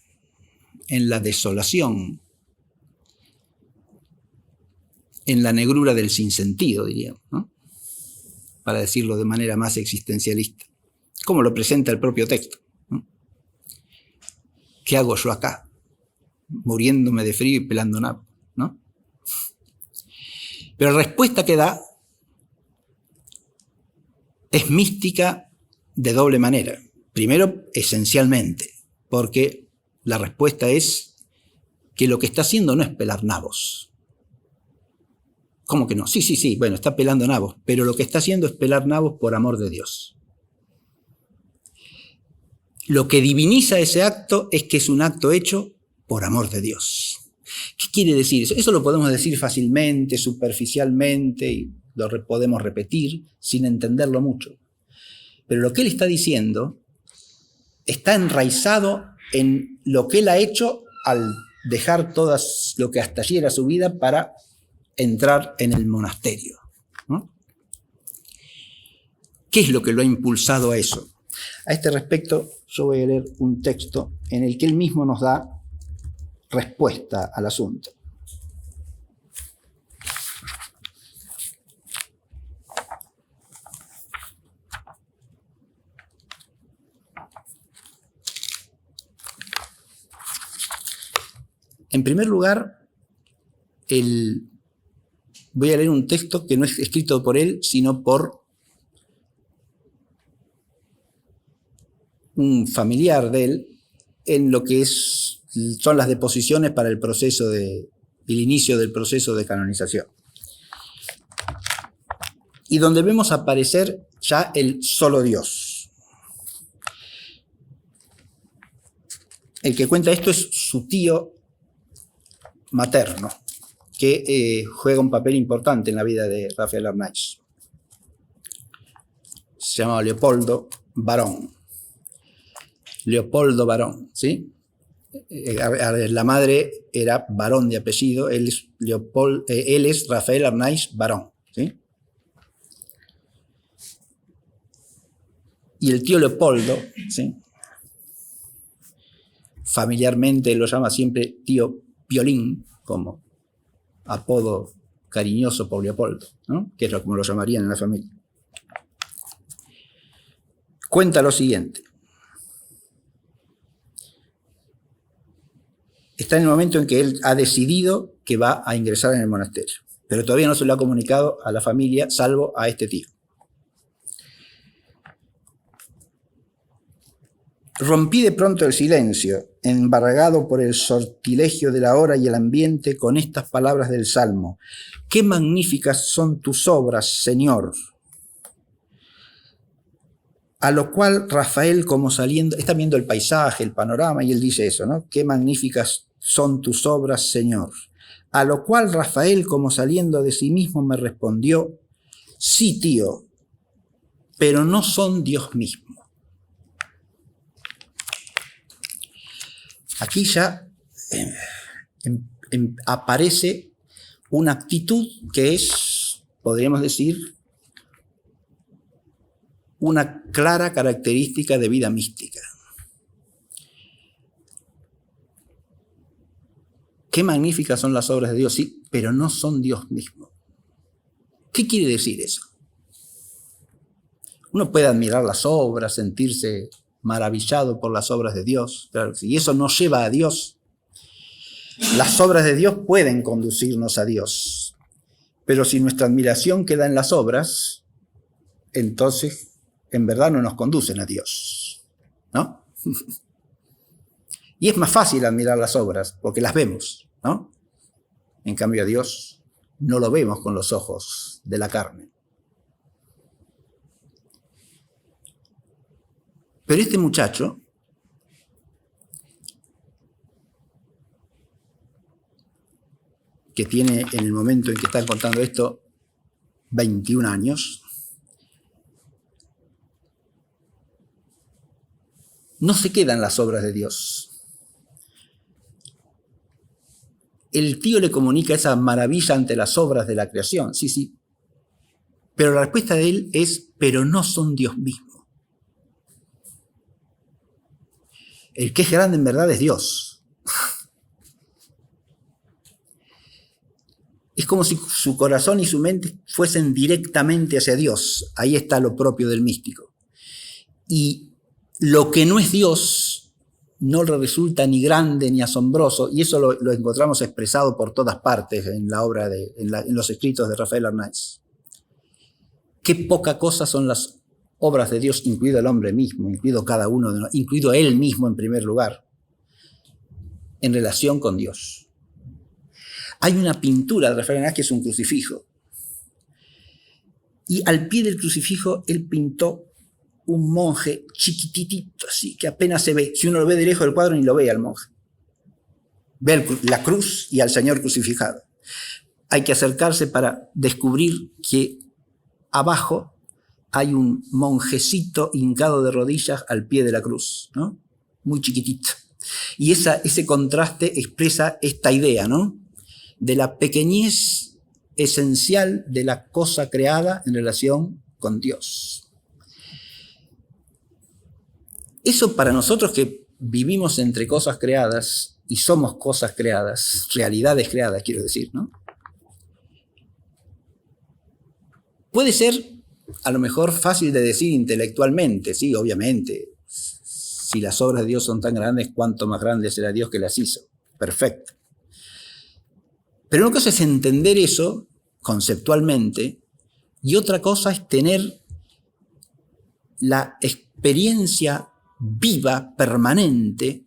[SPEAKER 1] en la desolación, en la negrura del sinsentido, diríamos, ¿no? Para decirlo de manera más existencialista, como lo presenta el propio texto, ¿no? ¿Qué hago yo acá? Muriéndome de frío y pelando nabos, ¿no? Pero la respuesta que da es mística de doble manera. Primero, esencialmente, porque la respuesta es que lo que está haciendo no es pelar nabos. ¿Cómo que no? Sí, bueno, está pelando nabos, pero lo que está haciendo es pelar nabos por amor de Dios. Lo que diviniza ese acto es que es un acto hecho por amor de Dios. ¿Qué quiere decir eso? Eso lo podemos decir fácilmente, superficialmente, y lo podemos repetir sin entenderlo mucho. Pero lo que él está diciendo está enraizado en lo que él ha hecho al dejar todo lo que hasta allí era su vida para entrar en el monasterio, ¿no? ¿Qué es lo que lo ha impulsado a eso? A este respecto, yo voy a leer un texto en el que él mismo nos da respuesta al asunto. En primer lugar, voy a leer un texto que no es escrito por él, sino por un familiar de él, en lo que son las deposiciones para el inicio del proceso de canonización. y donde vemos aparecer ya el solo Dios. El que cuenta esto es su tío materno, que juega un papel importante en la vida de Rafael Arnaiz. Se llamaba Leopoldo Barón. Leopoldo Barón, ¿sí? La madre era Barón de apellido, él es Rafael Arnaiz Barón, ¿sí? Y el tío Leopoldo, ¿sí? Familiarmente lo llama siempre tío Piolín, como apodo cariñoso por Leopoldo, ¿no? Que es como lo llamarían en la familia. Cuenta lo siguiente. Está en el momento en que él ha decidido que va a ingresar en el monasterio, pero todavía no se lo ha comunicado a la familia, salvo a este tío. Rompí de pronto el silencio, embargado por el sortilegio de la hora y el ambiente, con estas palabras del Salmo. ¡Qué magníficas son tus obras, Señor! A lo cual Rafael, como saliendo, está viendo el paisaje, el panorama, y él dice eso, ¿no? ¡Qué magníficas son tus obras, Señor! A lo cual Rafael, como saliendo de sí mismo, me respondió, sí, tío, pero no son Dios mismo. Aquí ya aparece una actitud que es, podríamos decir, una clara característica de vida mística. Qué magníficas son las obras de Dios, sí, pero no son Dios mismo. ¿Qué quiere decir eso? Uno puede admirar las obras, sentirse maravillado por las obras de Dios, claro, si eso no lleva a Dios. Las obras de Dios pueden conducirnos a Dios, pero si nuestra admiración queda en las obras, entonces en verdad no nos conducen a Dios, ¿no? Y es más fácil admirar las obras porque las vemos, ¿no? En cambio a Dios no lo vemos con los ojos de la carne. Pero este muchacho que tiene en el momento en que están contando esto 21 años, no se queda en las obras de Dios. El tío le comunica esa maravilla ante las obras de la creación, sí, sí. Pero la respuesta de él es, pero no son Dios mismo. El que es grande en verdad es Dios. Es como si su corazón y su mente fuesen directamente hacia Dios. Ahí está lo propio del místico. Y lo que no es Dios no le resulta ni grande ni asombroso, y eso lo encontramos expresado por todas partes en la obra en los escritos de Rafael Arnaiz. Qué poca cosa son las obras de Dios, incluido el hombre mismo, incluido cada uno de nosotros, incluido él mismo en primer lugar, en relación con Dios. Hay una pintura de Rafael Arnaiz que es un crucifijo, y al pie del crucifijo él pintó un monje chiquititito, así que apenas se ve. Si uno lo ve de lejos del cuadro, ni lo ve al monje. Ve la cruz y al Señor crucificado. Hay que acercarse para descubrir que abajo hay un monjecito hincado de rodillas al pie de la cruz, ¿no? Muy chiquitito. Y ese contraste expresa esta idea, ¿no? De la pequeñez esencial de la cosa creada en relación con Dios. Eso para nosotros que vivimos entre cosas creadas y somos cosas creadas, realidades creadas, quiero decir, ¿no? Puede ser a lo mejor fácil de decir intelectualmente, sí, obviamente. Si las obras de Dios son tan grandes, ¿cuánto más grande será Dios que las hizo? Perfecto. Pero una cosa es entender eso conceptualmente y otra cosa es tener la experiencia viva, permanente,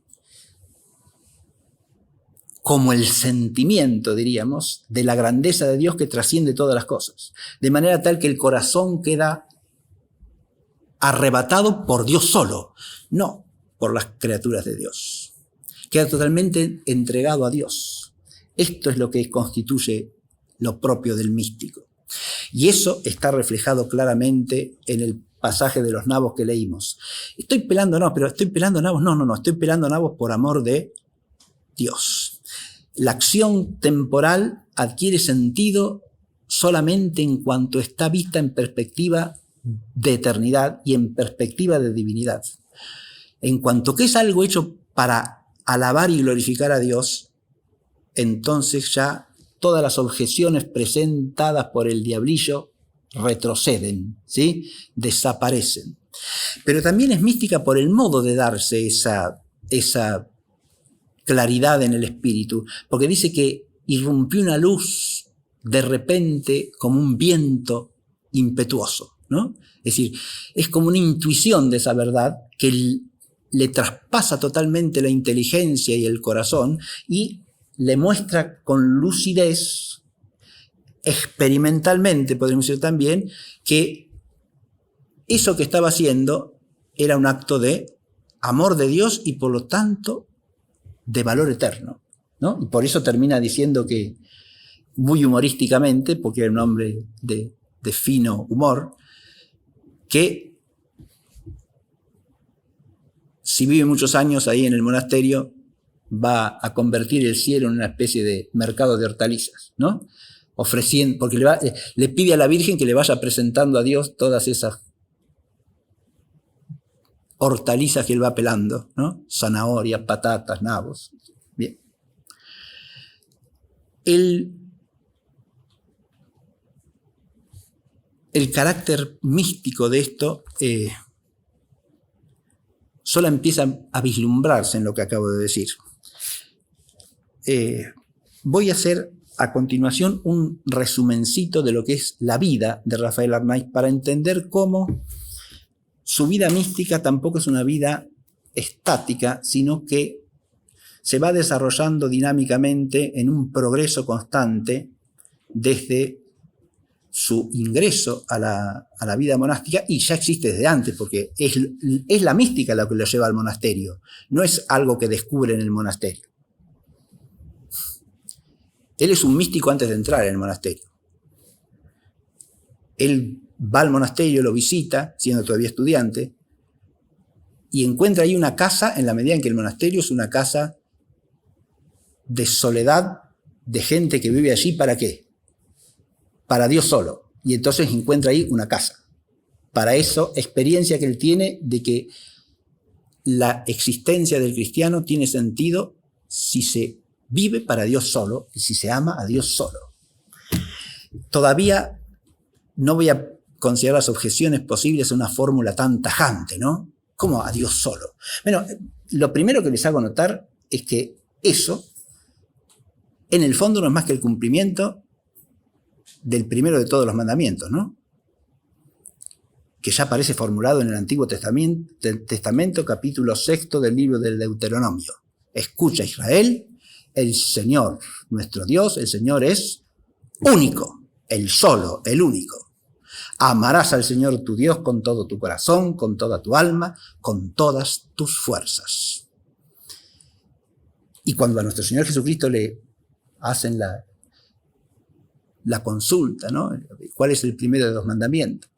[SPEAKER 1] como el sentimiento, diríamos, de la grandeza de Dios que trasciende todas las cosas. De manera tal que el corazón queda arrebatado por Dios solo, no por las criaturas de Dios. Queda totalmente entregado a Dios. Esto es lo que constituye lo propio del místico. Y eso está reflejado claramente en el pasaje de los nabos que leímos. Estoy pelando nabos. No, estoy pelando nabos por amor de Dios. La acción temporal adquiere sentido solamente en cuanto está vista en perspectiva de eternidad y en perspectiva de divinidad. En cuanto que es algo hecho para alabar y glorificar a Dios, entonces ya todas las objeciones presentadas por el diablillo retroceden, ¿sí? Desaparecen. Pero también es mística por el modo de darse esa claridad en el espíritu, porque dice que irrumpió una luz de repente como un viento impetuoso, ¿no? Es decir, es como una intuición de esa verdad que le traspasa totalmente la inteligencia y el corazón y le muestra con lucidez, experimentalmente, podríamos decir también, que eso que estaba haciendo era un acto de amor de Dios y por lo tanto de valor eterno, ¿no? Y por eso termina diciendo que, muy humorísticamente, porque era un hombre de fino humor, que si vive muchos años ahí en el monasterio, va a convertir el cielo en una especie de mercado de hortalizas, ¿no? Ofreciendo, porque le pide a la Virgen que le vaya presentando a Dios todas esas hortalizas que él va pelando, ¿no? Zanahorias, patatas, nabos. Bien. El carácter místico de esto solo empieza a vislumbrarse en lo que acabo de decir. Voy a hacer a continuación un resumencito de lo que es la vida de Rafael Arnaiz para entender cómo su vida mística tampoco es una vida estática, sino que se va desarrollando dinámicamente en un progreso constante desde su ingreso a la vida monástica, y ya existe desde antes, porque es la mística la que lo lleva al monasterio, no es algo que descubre en el monasterio. Él es un místico antes de entrar en el monasterio. Él va al monasterio, lo visita, siendo todavía estudiante, y encuentra ahí una casa, en la medida en que el monasterio es una casa de soledad, de gente que vive allí, ¿para qué? Para Dios solo. Y entonces encuentra ahí una casa. Para eso, experiencia que él tiene de que la existencia del cristiano tiene sentido si se vive para Dios solo y si se ama a Dios solo. Todavía no voy a considerar las objeciones posibles una fórmula tan tajante, ¿no? ¿Cómo a Dios solo? Bueno, lo primero que les hago notar es que eso, en el fondo, no es más que el cumplimiento del primero de todos los mandamientos, ¿no? Que ya aparece formulado en el Antiguo Testamento, capítulo 6 del libro del Deuteronomio. Escucha, Israel, el Señor, nuestro Dios, el Señor es único, el solo, el único. Amarás al Señor tu Dios con todo tu corazón, con toda tu alma, con todas tus fuerzas. Y cuando a nuestro Señor Jesucristo le hacen la consulta, ¿no? ¿Cuál es el primero de los mandamientos?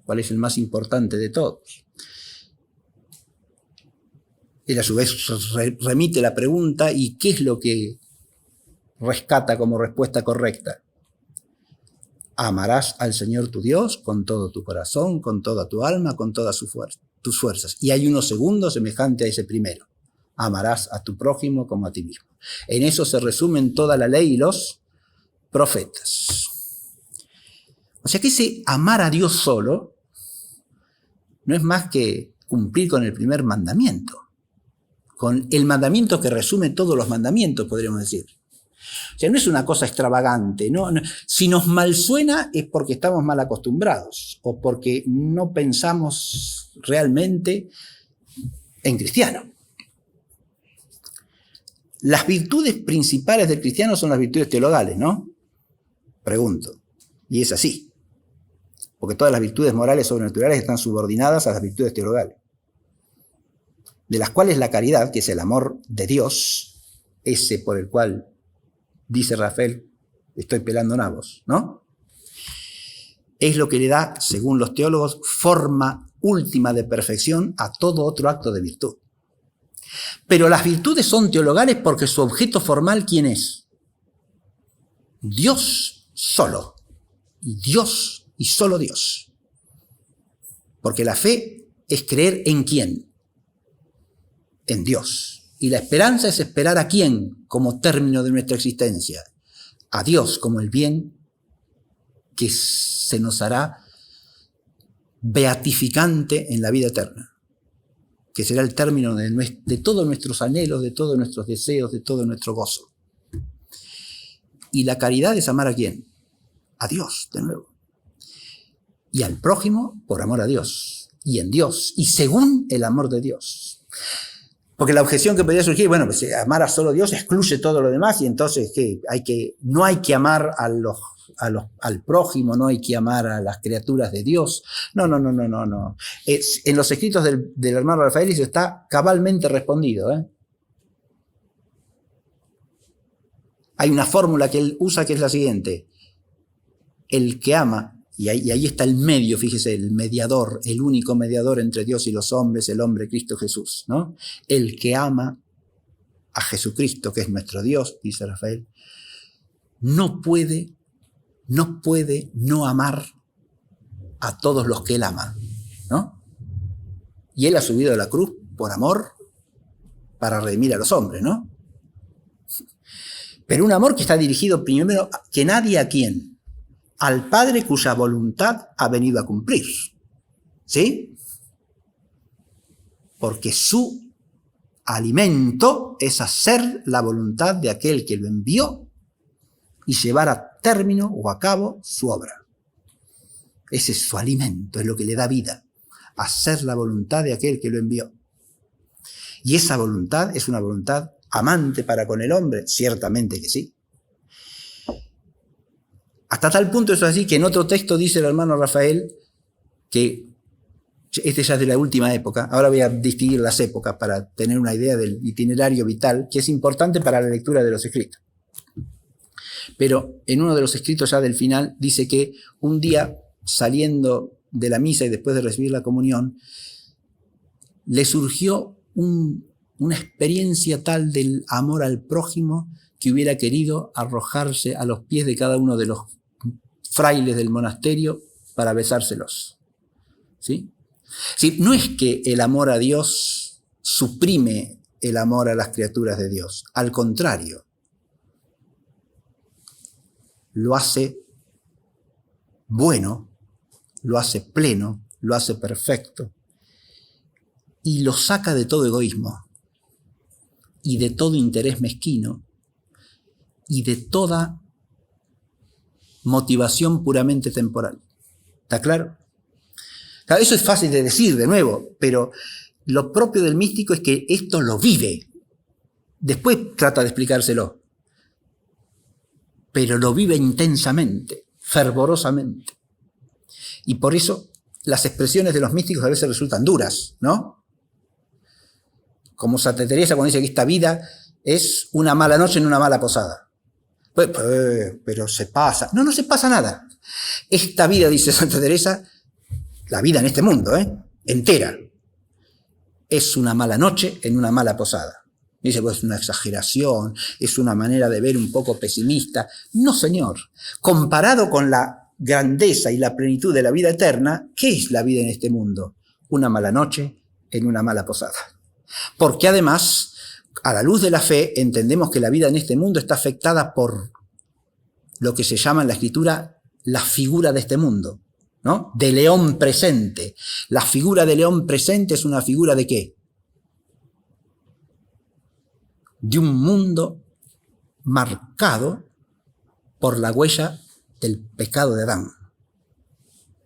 [SPEAKER 1] ¿Cuál es el más importante de todos? Él a su vez remite la pregunta, ¿y qué es lo que rescata como respuesta correcta? Amarás al Señor tu Dios con todo tu corazón, con toda tu alma, con todas tus fuerzas. Y hay uno segundo semejante a ese primero. Amarás a tu prójimo como a ti mismo. En eso se resumen toda la ley y los profetas. O sea que ese amar a Dios solo no es más que cumplir con el primer mandamiento, con el mandamiento que resume todos los mandamientos, podríamos decir. O sea, no es una cosa extravagante, ¿no? Si nos malsuena es porque estamos mal acostumbrados o porque no pensamos realmente en cristiano. Las virtudes principales del cristiano son las virtudes teologales, ¿no? Pregunto. Y es así. Porque todas las virtudes morales sobrenaturales están subordinadas a las virtudes teologales. De las cuales la caridad, que es el amor de Dios, ese por el cual dice Rafael, estoy pelando nabos, ¿no? Es lo que le da, según los teólogos, forma última de perfección a todo otro acto de virtud. Pero las virtudes son teologales porque su objeto formal, ¿quién es? Dios solo. Y Dios y solo Dios. Porque la fe es creer en ¿quién? En Dios. Y la esperanza es esperar a ¿quién como término de nuestra existencia? A Dios como el bien que se nos hará beatificante en la vida eterna, que será el término de todos nuestros anhelos, de todos nuestros deseos, de todo nuestro gozo. Y la caridad es amar ¿a quién? A Dios, de nuevo. Y al prójimo por amor a Dios, y en Dios, y según el amor de Dios. Porque la objeción que podría surgir, bueno, pues amar a solo Dios excluye todo lo demás, y entonces ¿qué? No hay que amar al prójimo, no hay que amar a las criaturas de Dios. No. En los escritos del hermano Rafael eso está cabalmente respondido. Hay una fórmula que él usa que es la siguiente. El que ama, y ahí está el medio, fíjese, el mediador, el único mediador entre Dios y los hombres, el hombre Cristo Jesús, ¿no? El que ama a Jesucristo, que es nuestro Dios, dice Rafael, no puede no amar a todos los que él ama, ¿no? Y él ha subido a la cruz por amor para redimir a los hombres, ¿no? Pero un amor que está dirigido primero que nadie a quién, al Padre cuya voluntad ha venido a cumplir, ¿sí? Porque su alimento es hacer la voluntad de aquel que lo envió y llevar a término o a cabo su obra. Ese es su alimento, es lo que le da vida, hacer la voluntad de aquel que lo envió. Y esa voluntad es una voluntad amante para con el hombre, ciertamente que sí. Hasta tal punto es así que en otro texto dice el hermano Rafael que este ya es de la última época, ahora voy a distinguir las épocas para tener una idea del itinerario vital que es importante para la lectura de los escritos. Pero en uno de los escritos ya del final dice que un día saliendo de la misa y después de recibir la comunión, le surgió una experiencia tal del amor al prójimo que hubiera querido arrojarse a los pies de cada uno de los frailes del monasterio para besárselos. ¿Sí? Sí, no es que el amor a Dios suprime el amor a las criaturas de Dios, al contrario, lo hace bueno, lo hace pleno, lo hace perfecto y lo saca de todo egoísmo y de todo interés mezquino y de toda motivación puramente temporal. ¿Está claro? Claro, eso es fácil de decir de nuevo, pero lo propio del místico es que esto lo vive. Después trata de explicárselo. Pero lo vive intensamente, fervorosamente. Y por eso las expresiones de los místicos a veces resultan duras, ¿no? Como Santa Teresa cuando dice que esta vida es una mala noche en una mala posada. Pero se pasa. No se pasa nada. Esta vida, dice Santa Teresa, la vida en este mundo, entera, es una mala noche en una mala posada. Dice, pues es una exageración, es una manera de ver un poco pesimista. No, señor. Comparado con la grandeza y la plenitud de la vida eterna, ¿qué es la vida en este mundo? Una mala noche en una mala posada. Porque además, a la luz de la fe, entendemos que la vida en este mundo está afectada por lo que se llama en la Escritura la figura de este mundo, ¿no? De león presente. La figura de león presente es una figura ¿de qué? De un mundo marcado por la huella del pecado de Adán.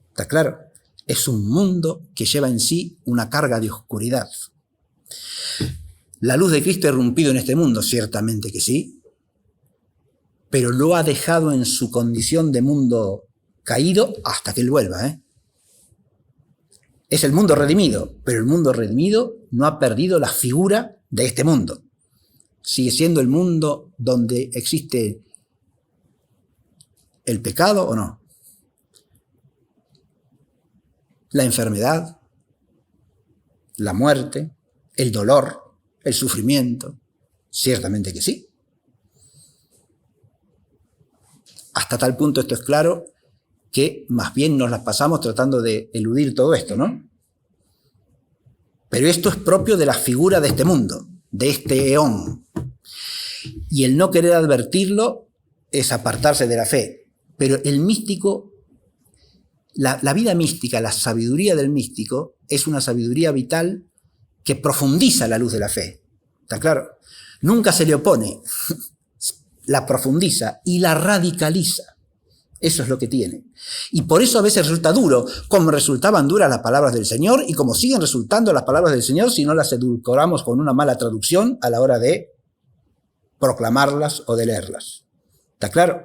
[SPEAKER 1] ¿Está claro? Es un mundo que lleva en sí una carga de oscuridad. La luz de Cristo ha irrumpido en este mundo, ciertamente que sí, pero lo ha dejado en su condición de mundo caído hasta que Él vuelva, ¿eh? Es el mundo redimido, pero el mundo redimido no ha perdido la figura de este mundo. Sigue siendo el mundo donde existe el pecado o no. La enfermedad, la muerte, el dolor, el sufrimiento, ciertamente que sí. Hasta tal punto esto es claro que más bien nos las pasamos tratando de eludir todo esto, ¿no? Pero esto es propio de la figura de este mundo, de este eón. Y el no querer advertirlo es apartarse de la fe. Pero el místico, la vida mística, la sabiduría del místico, es una sabiduría vital que profundiza la luz de la fe. ¿Está claro? Nunca se le opone, la profundiza y la radicaliza. Eso es lo que tiene. Y por eso a veces resulta duro, como resultaban duras las palabras del Señor y como siguen resultando las palabras del Señor si no las edulcoramos con una mala traducción a la hora de proclamarlas o de leerlas. ¿Está claro?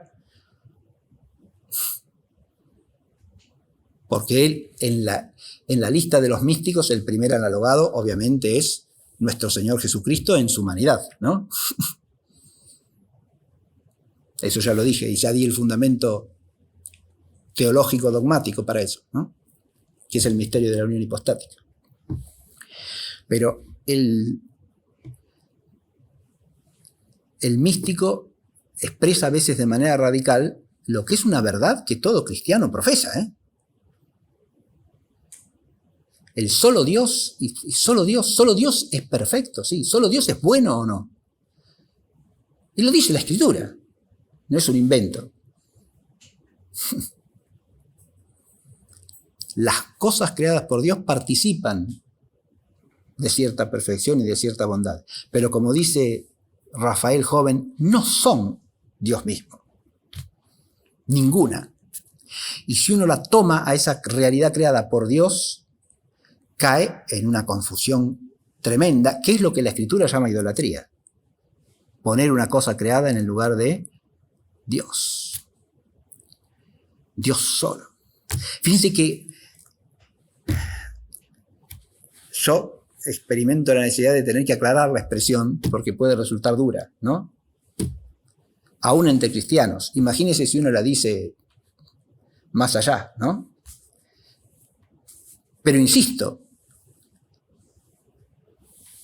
[SPEAKER 1] Porque él, en la lista de los místicos, el primer analogado obviamente es nuestro Señor Jesucristo en su humanidad, ¿no? Eso ya lo dije y ya di el fundamento teológico dogmático para eso, ¿no? Que es el misterio de la unión hipostática. Pero el místico expresa a veces de manera radical lo que es una verdad que todo cristiano profesa, ¿eh? El solo Dios, y solo Dios es perfecto, sí, solo Dios es bueno o no. Y lo dice la Escritura, no es un invento. Las cosas creadas por Dios participan de cierta perfección y de cierta bondad. Pero como dice Rafael Joven, no son Dios mismo. Ninguna. Y si uno la toma a esa realidad creada por Dios, cae en una confusión tremenda, que es lo que la Escritura llama idolatría. Poner una cosa creada en el lugar de Dios. Dios solo. Fíjense que yo experimento la necesidad de tener que aclarar la expresión porque puede resultar dura, ¿no? Aún entre cristianos. Imagínense si uno la dice más allá, ¿no? Pero insisto,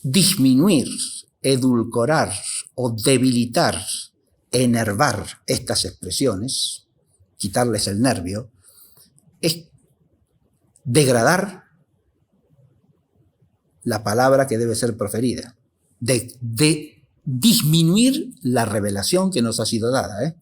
[SPEAKER 1] disminuir, edulcorar o debilitar, enervar estas expresiones, quitarles el nervio, es degradar la palabra que debe ser proferida, de disminuir la revelación que nos ha sido dada, ¿eh?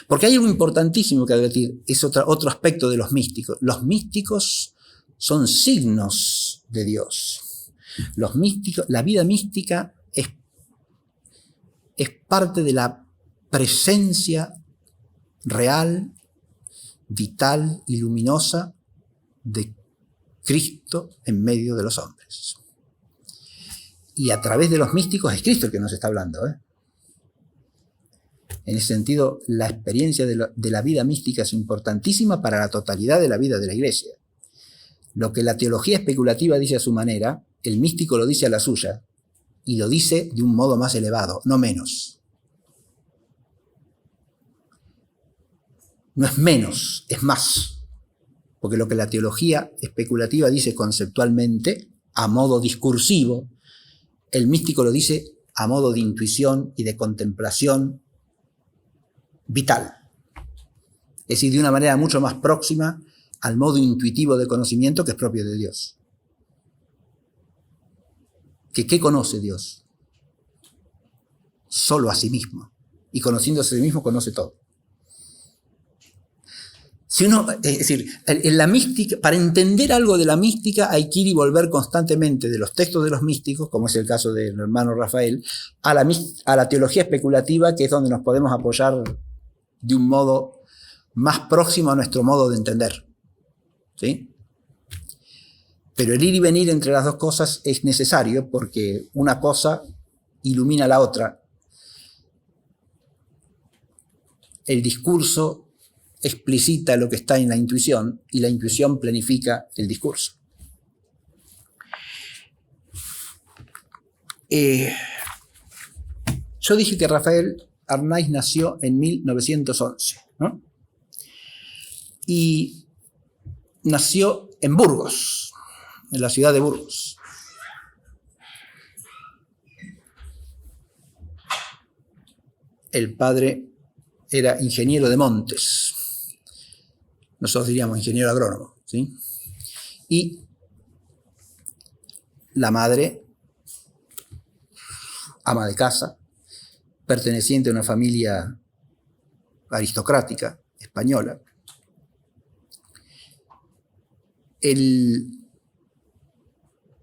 [SPEAKER 1] Porque hay algo importantísimo que advertir, es otro aspecto de los místicos. Los místicos son signos de Dios. Los místicos, la vida mística es parte de la presencia real, vital y luminosa de Cristo en medio de los hombres. Y a través de los místicos es Cristo el que nos está hablando, ¿eh? En ese sentido, la experiencia de la vida mística es importantísima para la totalidad de la vida de la Iglesia. Lo que la teología especulativa dice a su manera, el místico lo dice a la suya, y lo dice de un modo más elevado, no menos. No es menos, es más. Porque lo que la teología especulativa dice conceptualmente, a modo discursivo, el místico lo dice a modo de intuición y de contemplación vital. Es decir, de una manera mucho más próxima al modo intuitivo de conocimiento que es propio de Dios. ¿Qué conoce Dios? Solo a sí mismo. Y conociéndose a sí mismo conoce todo. Si uno, es decir, en la mística, para entender algo de la mística hay que ir y volver constantemente de los textos de los místicos, como es el caso del hermano Rafael, a la teología especulativa, que es donde nos podemos apoyar de un modo más próximo a nuestro modo de entender. ¿Sí? Pero el ir y venir entre las dos cosas es necesario porque una cosa ilumina la otra. El discurso explicita lo que está en la intuición y la intuición planifica el discurso. Yo dije que Rafael Arnaiz nació en 1911, ¿no? Y nació en Burgos, en la ciudad de Burgos. El padre era ingeniero de montes. Nosotros diríamos ingeniero agrónomo, ¿sí? Y la madre, ama de casa, perteneciente a una familia aristocrática española. Él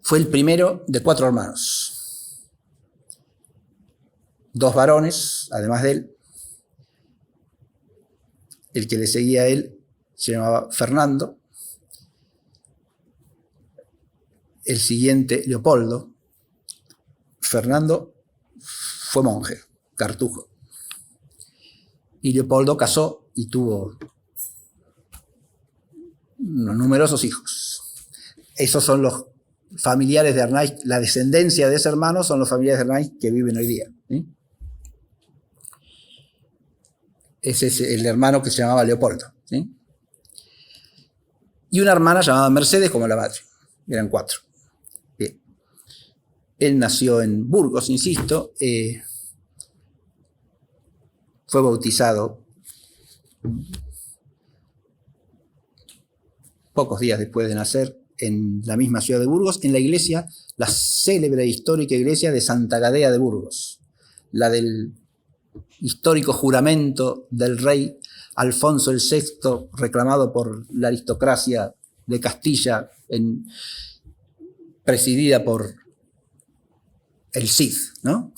[SPEAKER 1] fue el primero de 4 hermanos. 2 varones, además de él. El que le seguía a él se llamaba Fernando. El siguiente, Leopoldo. Fernando fue monje, cartujo. Y Leopoldo casó y tuvo unos numerosos hijos. Esos son los familiares de Arnaiz, la descendencia de ese hermano son los familiares de Arnaiz que viven hoy día, ¿sí? Ese es el hermano que se llamaba Leopoldo, ¿sí? Y una hermana llamada Mercedes como la madre. Eran 4. Bien. Él nació en Burgos, insisto. Fue bautizado pocos días después de nacer en la misma ciudad de Burgos, en la iglesia, la célebre e histórica iglesia de Santa Gadea de Burgos, la del histórico juramento del rey Alfonso el VI, reclamado por la aristocracia de Castilla, presidida por el Cid, ¿no?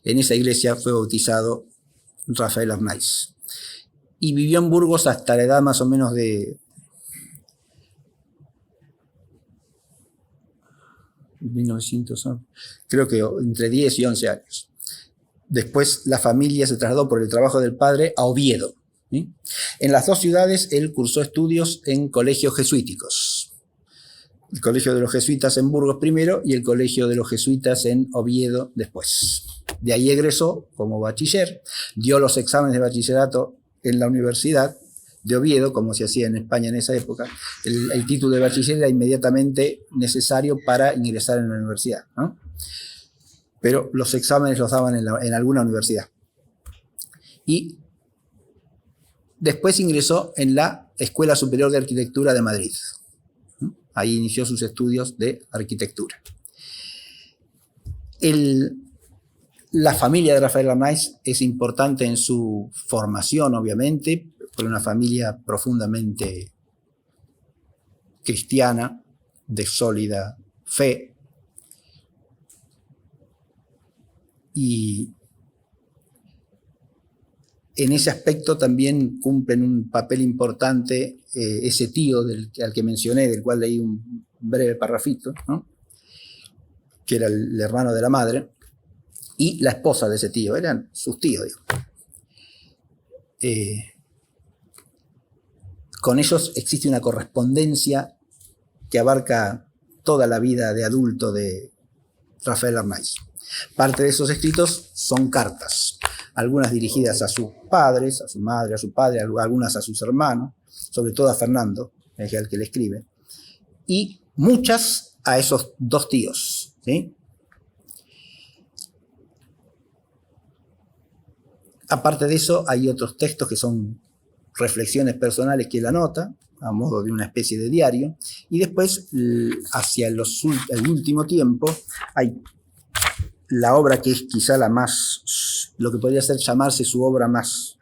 [SPEAKER 1] En esa iglesia fue bautizado Rafael Arnaiz. Y vivió en Burgos hasta la edad más o menos de 1900, creo que entre 10 y 11 años. Después la familia se trasladó por el trabajo del padre a Oviedo, ¿sí? En las 2 ciudades él cursó estudios en colegios jesuíticos. El colegio de los jesuitas en Burgos primero y el colegio de los jesuitas en Oviedo después. De ahí egresó como bachiller, dio los exámenes de bachillerato en la Universidad de Oviedo, como se hacía en España en esa época. El título de bachiller era inmediatamente necesario para ingresar en la universidad, ¿no? Pero los exámenes los daban en alguna universidad. Y después ingresó en la Escuela Superior de Arquitectura de Madrid. Ahí inició sus estudios de arquitectura. La familia de Rafael Arnaiz es importante en su formación, obviamente, por una familia profundamente cristiana, de sólida fe. Y en ese aspecto también cumplen un papel importante ese tío al que mencioné, del cual leí un breve parrafito, ¿no? Que era el hermano de la madre, y la esposa de ese tío, eran sus tíos, con ellos existe una correspondencia que abarca toda la vida de adulto de Rafael Arnaiz. Parte de esos escritos son cartas, algunas dirigidas a sus padres, a su madre, a su padre, algunas a sus hermanos, sobre todo a Fernando, es el que le escribe, y muchas a esos 2 tíos, ¿sí? Aparte de eso, hay otros textos que son reflexiones personales que él anota, a modo de una especie de diario, y después, hacia el último tiempo, hay la obra que es quizá la más, lo que podría ser llamarse su obra más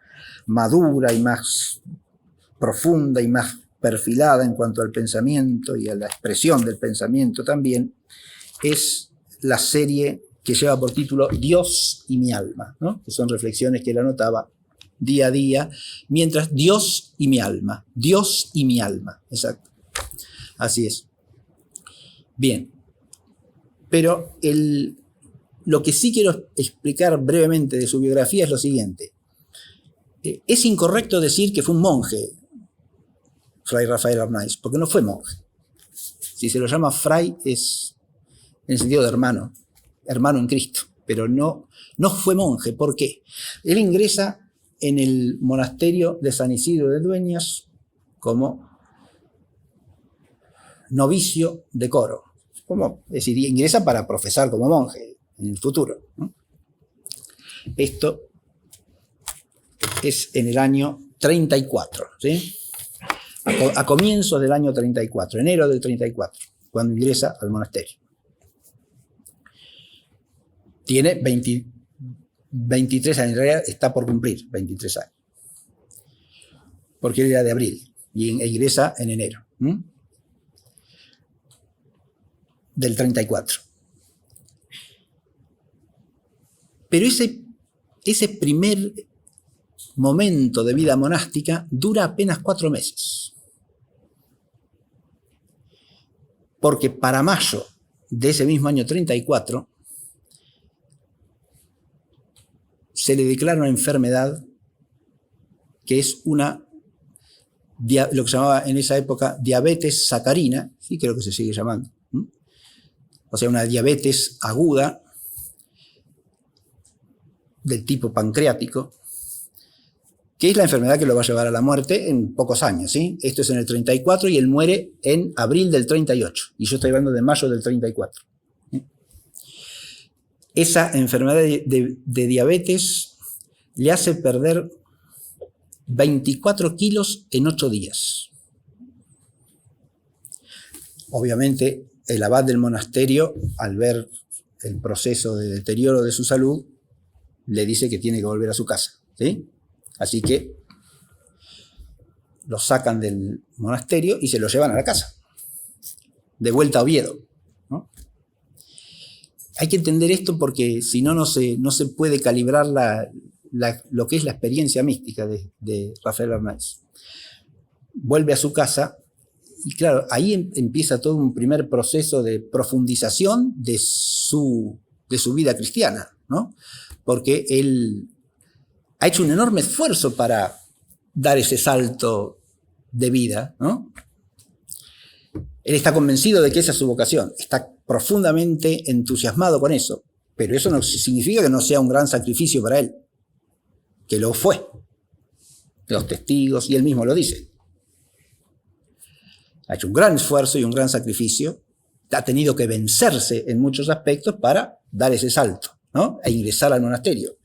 [SPEAKER 1] madura y más profunda y más perfilada en cuanto al pensamiento y a la expresión del pensamiento también, es la serie que lleva por título Dios y mi alma, ¿no? Que son reflexiones que él anotaba día a día, mientras Dios y mi alma, exacto, así es. Bien, pero lo que sí quiero explicar brevemente de su biografía es lo siguiente. Es incorrecto decir que fue un monje, Fray Rafael Arnaiz, porque no fue monje. Si se lo llama fray es en el sentido de hermano en Cristo, pero no fue monje. ¿Por qué? Él ingresa en el monasterio de San Isidro de Dueñas como novicio de coro. Es decir, ingresa para profesar como monje en el futuro, ¿no? Esto es en el año 34, ¿sí? A comienzos del año 34, enero del 34, cuando ingresa al monasterio. Tiene 23 años, en realidad está por cumplir 23 años, porque él era de abril e ingresa en enero del 34. Pero ese primer momento de vida monástica dura apenas 4 meses. Porque para mayo de ese mismo año 34 se le declara una enfermedad que es lo que se llamaba en esa época diabetes sacarina, sí, creo que se sigue llamando, o sea, una diabetes aguda del tipo pancreático, que es la enfermedad que lo va a llevar a la muerte en pocos años, ¿sí? Esto es en el 34 y él muere en abril del 38, y yo estoy hablando de mayo del 34. Esa enfermedad de diabetes le hace perder 24 kilos en 8 días. Obviamente, el abad del monasterio, al ver el proceso de deterioro de su salud, le dice que tiene que volver a su casa, ¿sí? Así que lo sacan del monasterio y se lo llevan a la casa, de vuelta a Oviedo, ¿no? Hay que entender esto porque si no, no se puede calibrar lo que es la experiencia mística de Rafael Arnaiz. Vuelve a su casa y claro, ahí empieza todo un primer proceso de profundización de su vida cristiana, ¿no? Porque él ha hecho un enorme esfuerzo para dar ese salto de vida, ¿no? Él está convencido de que esa es su vocación, está profundamente entusiasmado con eso, pero eso no significa que no sea un gran sacrificio para él, que lo fue. Los testigos, y él mismo lo dice. Ha hecho un gran esfuerzo y un gran sacrificio, ha tenido que vencerse en muchos aspectos para dar ese salto, ¿no? E ingresar al monasterio.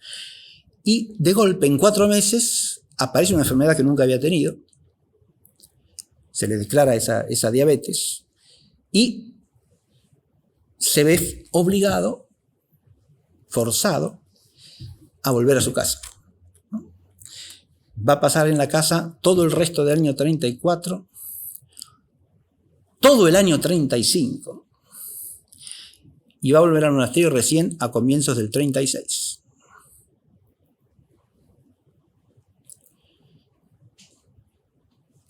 [SPEAKER 1] Y de golpe, en 4 meses, aparece una enfermedad que nunca había tenido, se le declara esa diabetes, y se ve obligado, forzado, a volver a su casa, ¿no? Va a pasar en la casa todo el resto del año 34, todo el año 35, y va a volver al monasterio recién a comienzos del 36.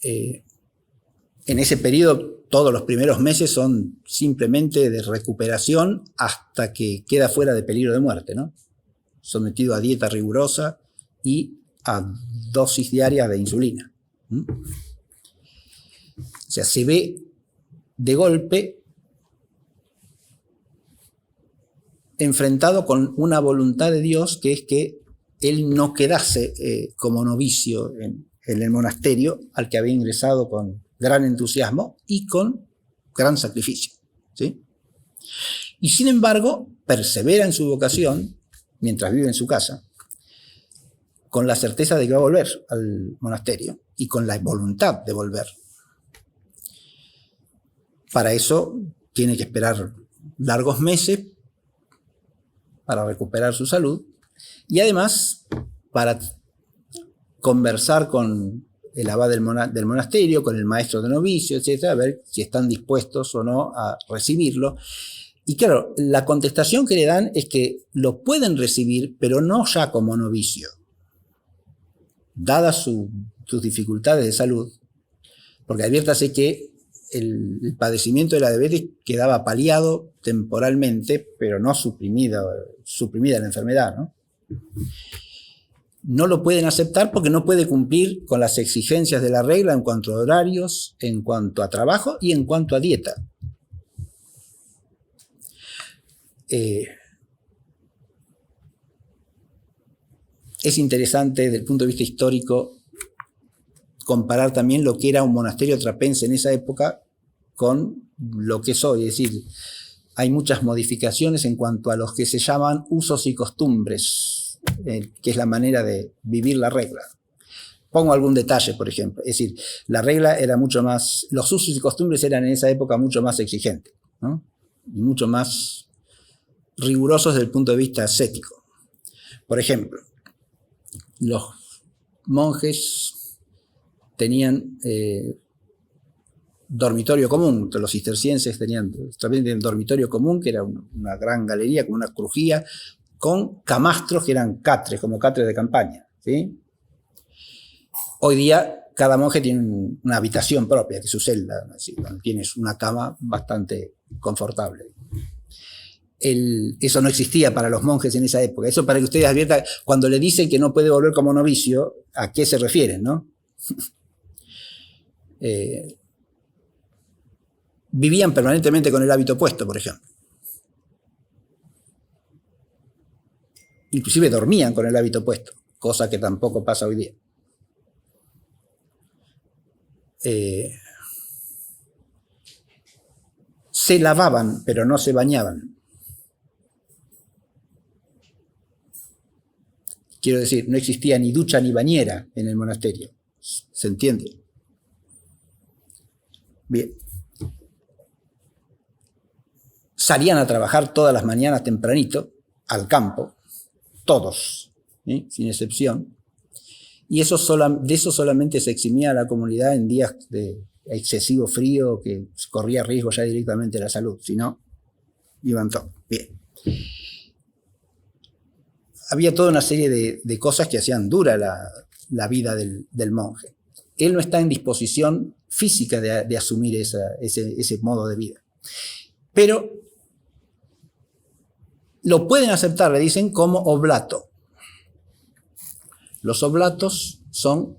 [SPEAKER 1] En ese periodo, todos los primeros meses son simplemente de recuperación hasta que queda fuera de peligro de muerte, ¿no? Sometido a dieta rigurosa y a dosis diarias de insulina. O sea, se ve de golpe enfrentado con una voluntad de Dios, que es que él no quedase como novicio en el monasterio al que había ingresado con gran entusiasmo y con gran sacrificio, ¿sí? Y sin embargo, persevera en su vocación mientras vive en su casa, con la certeza de que va a volver al monasterio y con la voluntad de volver. Para eso tiene que esperar largos meses para recuperar su salud y además para conversar con el abad del monasterio, con el maestro de novicio, etcétera, a ver si están dispuestos o no a recibirlo. Y claro, la contestación que le dan es que lo pueden recibir, pero no ya como novicio. Dadas sus dificultades de salud, porque adviértase que el padecimiento de la diabetes quedaba paliado temporalmente, pero no suprimida la enfermedad, ¿no? No lo pueden aceptar porque no puede cumplir con las exigencias de la regla en cuanto a horarios, en cuanto a trabajo y en cuanto a dieta. Es interesante desde el punto de vista histórico comparar también lo que era un monasterio trapense en esa época con lo que es hoy. Es decir, hay muchas modificaciones en cuanto a los que se llaman usos y costumbres, que es la manera de vivir la regla. Pongo algún detalle, por ejemplo. Es decir, la regla era mucho más, los usos y costumbres eran en esa época mucho más exigentes, ¿no? Y mucho más rigurosos desde el punto de vista ascético. Por ejemplo, los monjes tenían dormitorio común, los cistercienses también tenían dormitorio común, que era una gran galería con una crujía, con camastros que eran catres, como catres de campaña, ¿sí? Hoy día cada monje tiene una habitación propia, que es su celda, ¿sí? Donde tienes una cama bastante confortable. Eso no existía para los monjes en esa época. Eso para que ustedes adviertan, cuando le dicen que no puede volver como novicio, ¿a qué se refieren, no? Vivían permanentemente con el hábito puesto, por ejemplo. Inclusive dormían con el hábito puesto, cosa que tampoco pasa hoy día. Se lavaban, pero no se bañaban. Quiero decir, no existía ni ducha ni bañera en el monasterio. ¿Se entiende? Bien. Salían a trabajar todas las mañanas tempranito, al campo, todos, ¿sí? Sin excepción. Y de eso solamente se eximía a la comunidad en días de excesivo frío, que corría riesgo ya directamente la salud. Si no, iban todos. Bien. Había toda una serie de cosas que hacían dura la vida del monje. Él no está en disposición física de asumir ese modo de vida. Pero lo pueden aceptar, le dicen, como oblato. Los oblatos son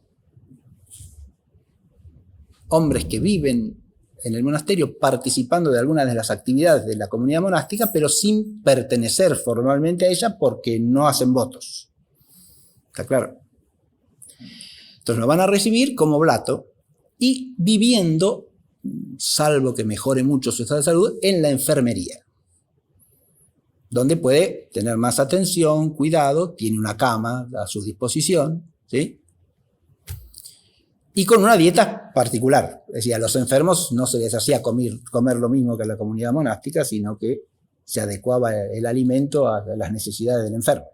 [SPEAKER 1] hombres que viven en el monasterio participando de algunas de las actividades de la comunidad monástica, pero sin pertenecer formalmente a ella porque no hacen votos. ¿Está claro? Entonces lo van a recibir como oblato y viviendo, salvo que mejore mucho su estado de salud, en la enfermería, donde puede tener más atención, cuidado, tiene una cama a su disposición, ¿sí? Y con una dieta particular. Es decir, a los enfermos no se les hacía comer lo mismo que a la comunidad monástica, sino que se adecuaba el alimento a las necesidades del enfermo.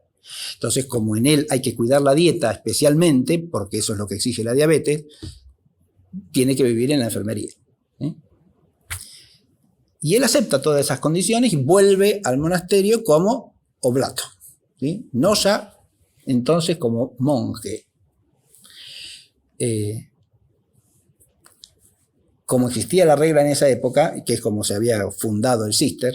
[SPEAKER 1] Entonces, como en él hay que cuidar la dieta especialmente, porque eso es lo que exige la diabetes, tiene que vivir en la enfermería, ¿sí? Y él acepta todas esas condiciones y vuelve al monasterio como oblato, ¿sí? No ya entonces como monje. Como existía la regla en esa época, que es como se había fundado el cister,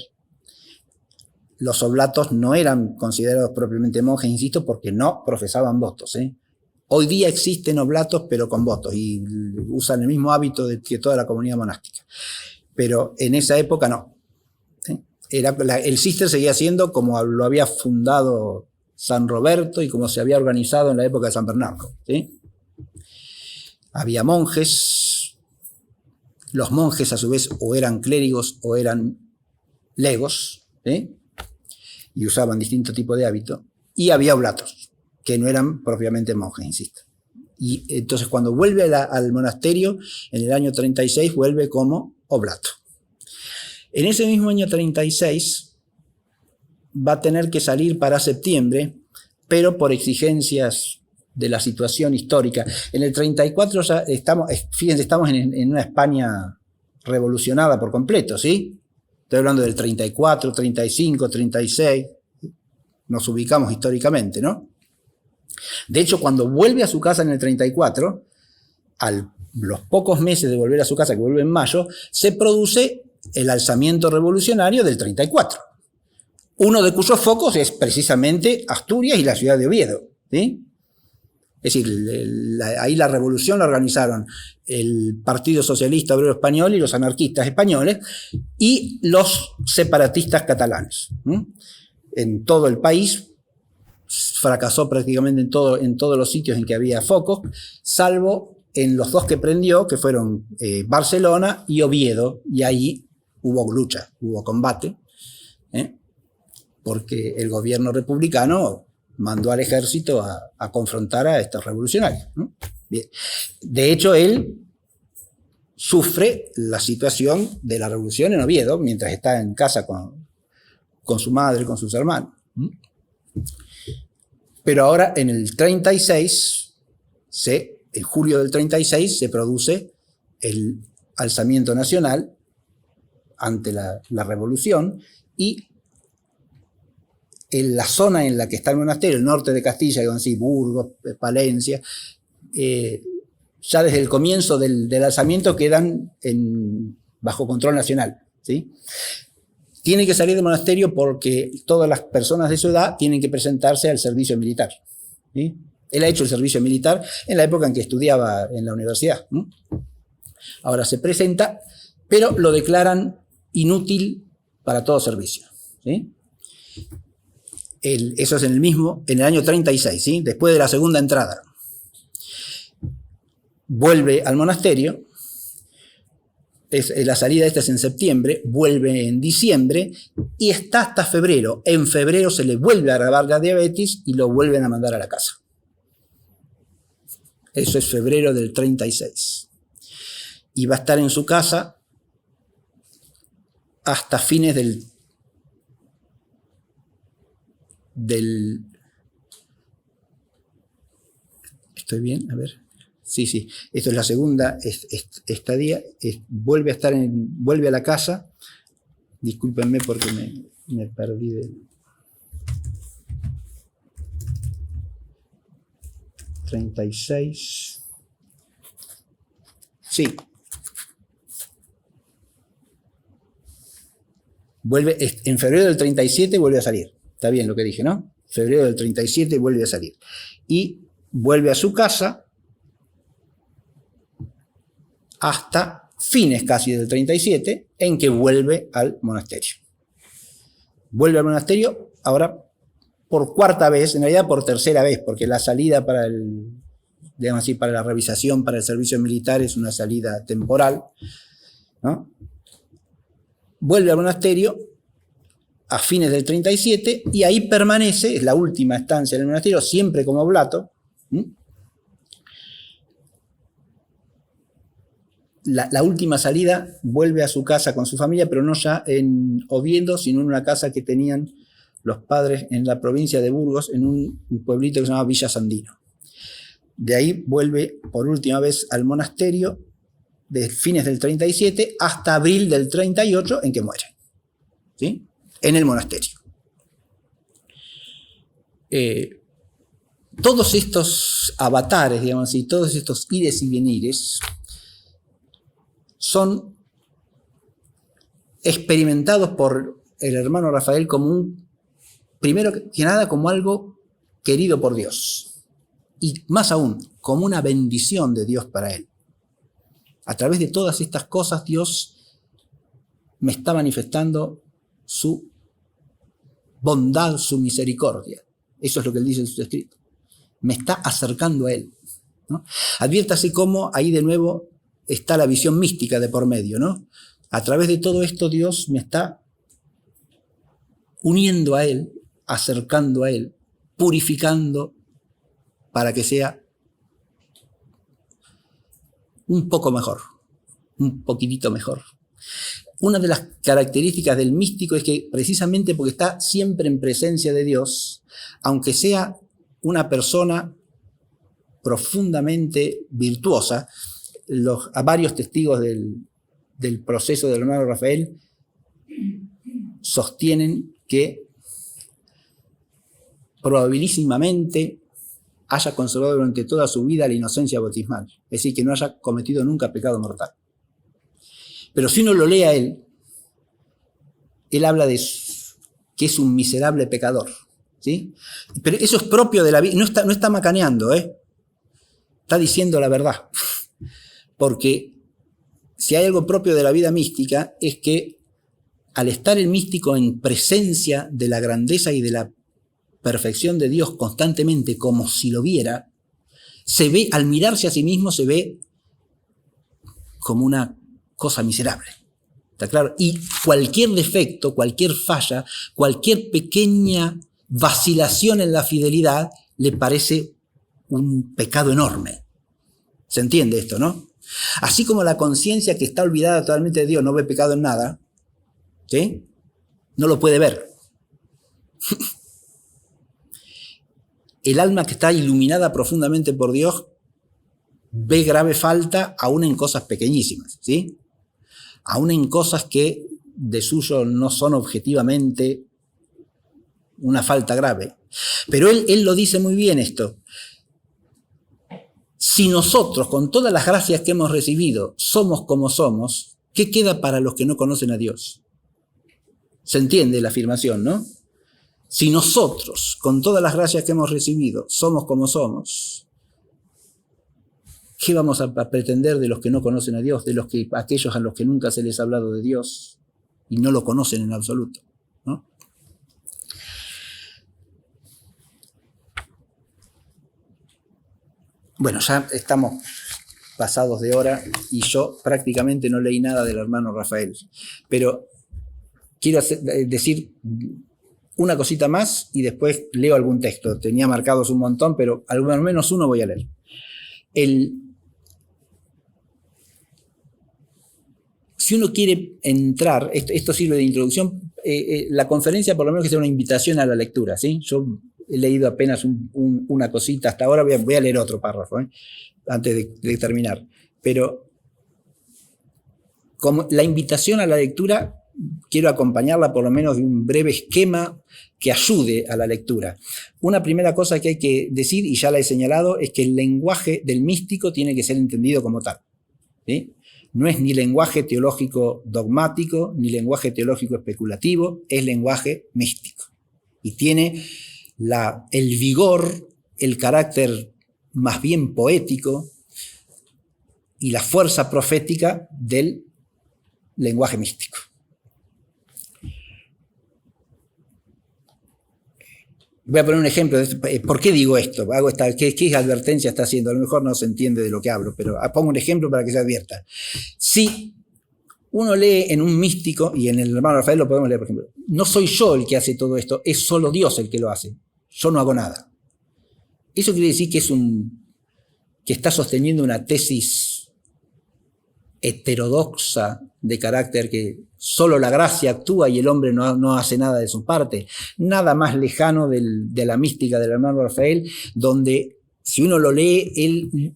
[SPEAKER 1] los oblatos no eran considerados propiamente monjes, insisto, porque no profesaban votos, ¿eh? Hoy día existen oblatos, pero con votos, y usan el mismo hábito que toda la comunidad monástica. Pero en esa época no, ¿sí? El cister seguía siendo como lo había fundado San Roberto y como se había organizado en la época de San Bernardo, ¿sí? Había monjes, los monjes a su vez o eran clérigos o eran legos, ¿sí? Y usaban distintos tipos de hábito, y había oblatos, que no eran propiamente monjes, insisto. Y entonces cuando vuelve al monasterio, en el año 36, vuelve como oblato. En ese mismo año 36 va a tener que salir para septiembre, pero por exigencias de la situación histórica. En el 34 ya estamos, fíjense, estamos en una España revolucionada por completo, ¿sí? Estoy hablando del 34, 35, 36, nos ubicamos históricamente, ¿no? De hecho, cuando vuelve a su casa en el 34, al los pocos meses de volver a su casa, que vuelve en mayo, se produce el alzamiento revolucionario del 34. Uno de cuyos focos es precisamente Asturias y la ciudad de Oviedo, ¿sí? Es decir, ahí la revolución la organizaron el Partido Socialista Obrero Español y los anarquistas españoles y los separatistas catalanes. En todo el país fracasó prácticamente en todos los sitios en que había focos, salvo en los dos que prendió, que fueron Barcelona y Oviedo, y ahí hubo lucha, hubo combate, porque el gobierno republicano mandó al ejército a confrontar a estos revolucionarios. Bien. De hecho, él sufre la situación de la revolución en Oviedo, mientras está en casa con su madre, con sus hermanos. Pero ahora, en el 36, en julio del 36, se produce el alzamiento nacional ante la revolución, y en la zona en la que está el monasterio, el norte de Castilla, Burgos, Palencia, ya desde el comienzo del alzamiento quedan bajo control nacional, ¿sí? Tiene que salir del monasterio porque todas las personas de su edad tienen que presentarse al servicio militar, ¿sí? Él ha hecho el servicio militar en la época en que estudiaba en la universidad. Ahora se presenta, pero lo declaran inútil para todo servicio, ¿sí? Eso es en el año 36, ¿sí? Después de la segunda entrada. Vuelve al monasterio, la salida esta es en septiembre, vuelve en diciembre y está hasta febrero. En febrero se le vuelve a agravar la diabetes y lo vuelven a mandar a la casa. Eso es febrero del 36. Y va a estar en su casa hasta fines del ¿estoy bien? A ver. Sí. Esto es la segunda estadía. Vuelve a la casa. Discúlpenme porque me perdí del 36. Sí. En febrero del 37 vuelve a salir. Está bien lo que dije, ¿no? Febrero del 37 vuelve a salir. Y vuelve a su casa hasta fines casi del 37, en que vuelve al monasterio. Vuelve al monasterio ahora por cuarta vez, en realidad por tercera vez, porque la salida para la revisación para el servicio militar es una salida temporal, ¿no? Vuelve al monasterio a fines del 37 y ahí permanece, es la última estancia en el monasterio, siempre como oblato. La última salida vuelve a su casa con su familia, pero no ya en Oviedo, sino en una casa que tenían los padres en la provincia de Burgos, en un pueblito que se llama Villa Sandino. De ahí vuelve por última vez al monasterio de fines del 37 hasta abril del 38, en que muere, ¿sí? En el monasterio. Todos estos avatares, digamos así, todos estos ires y venires, son experimentados por el hermano Rafael primero que nada, como algo querido por Dios, y más aún, como una bendición de Dios para él. A través de todas estas cosas, Dios me está manifestando su bondad, su misericordia. Eso es lo que él dice en sus escritos. Me está acercando a él, ¿no? Adviértase cómo ahí de nuevo está la visión mística de por medio, ¿no? A través de todo esto Dios me está uniendo a él, acercando a él, purificando para que sea un poco mejor, un poquitito mejor. Una de las características del místico es que precisamente porque está siempre en presencia de Dios, aunque sea una persona profundamente virtuosa, a varios testigos del proceso del hermano Rafael sostienen que probabilísimamente haya conservado durante toda su vida la inocencia bautismal. Es decir, que no haya cometido nunca pecado mortal. Pero si uno lo lee a él habla de que es un miserable pecador, ¿sí? Pero eso es propio de la vida, no está macaneando, está diciendo la verdad. Porque si hay algo propio de la vida mística es que al estar el místico en presencia de la grandeza y de la perfección de Dios constantemente, como si lo viera, se ve, al mirarse a sí mismo, se ve como una cosa miserable. ¿Está claro? Y cualquier defecto, cualquier falla, cualquier pequeña vacilación en la fidelidad le parece un pecado enorme. ¿Se entiende esto, no? Así como la conciencia que está olvidada totalmente de Dios no ve pecado en nada, ¿sí? No lo puede ver. El alma que está iluminada profundamente por Dios ve grave falta aún en cosas pequeñísimas, ¿sí? Aún en cosas que de suyo no son objetivamente una falta grave. Pero él lo dice muy bien esto. Si nosotros, con todas las gracias que hemos recibido, somos como somos, ¿qué queda para los que no conocen a Dios? ¿Se entiende la afirmación, no? Si nosotros, con todas las gracias que hemos recibido, somos como somos, ¿qué vamos a pretender de los que no conocen a Dios, de aquellos a los que nunca se les ha hablado de Dios y no lo conocen en absoluto, ¿no? Bueno, ya estamos pasados de hora y yo prácticamente no leí nada del hermano Rafael, pero quiero decir una cosita más y después leo algún texto. Tenía marcados un montón, pero al menos uno voy a leer. Si uno quiere entrar, esto sirve de introducción, la conferencia por lo menos que sea una invitación a la lectura, ¿sí? Yo he leído apenas una cosita hasta ahora, voy a leer otro párrafo, antes de terminar. Pero como la invitación a la lectura, quiero acompañarla por lo menos de un breve esquema que ayude a la lectura. Una primera cosa que hay que decir, y ya la he señalado, es que el lenguaje del místico tiene que ser entendido como tal, ¿sí? No es ni lenguaje teológico dogmático, ni lenguaje teológico especulativo, es lenguaje místico. Y tiene el vigor, el carácter más bien poético y la fuerza profética del lenguaje místico. Voy a poner un ejemplo. ¿Por qué digo esto? ¿Qué advertencia está haciendo? A lo mejor no se entiende de lo que hablo, pero pongo un ejemplo para que se advierta. Si uno lee en un místico, y en el hermano Rafael lo podemos leer, por ejemplo, no soy yo el que hace todo esto, es solo Dios el que lo hace. Yo no hago nada. Eso quiere decir que está sosteniendo una tesis heterodoxa de carácter que solo la gracia actúa y el hombre no hace nada de su parte. Nada más lejano de la mística del hermano Rafael, donde si uno lo lee, él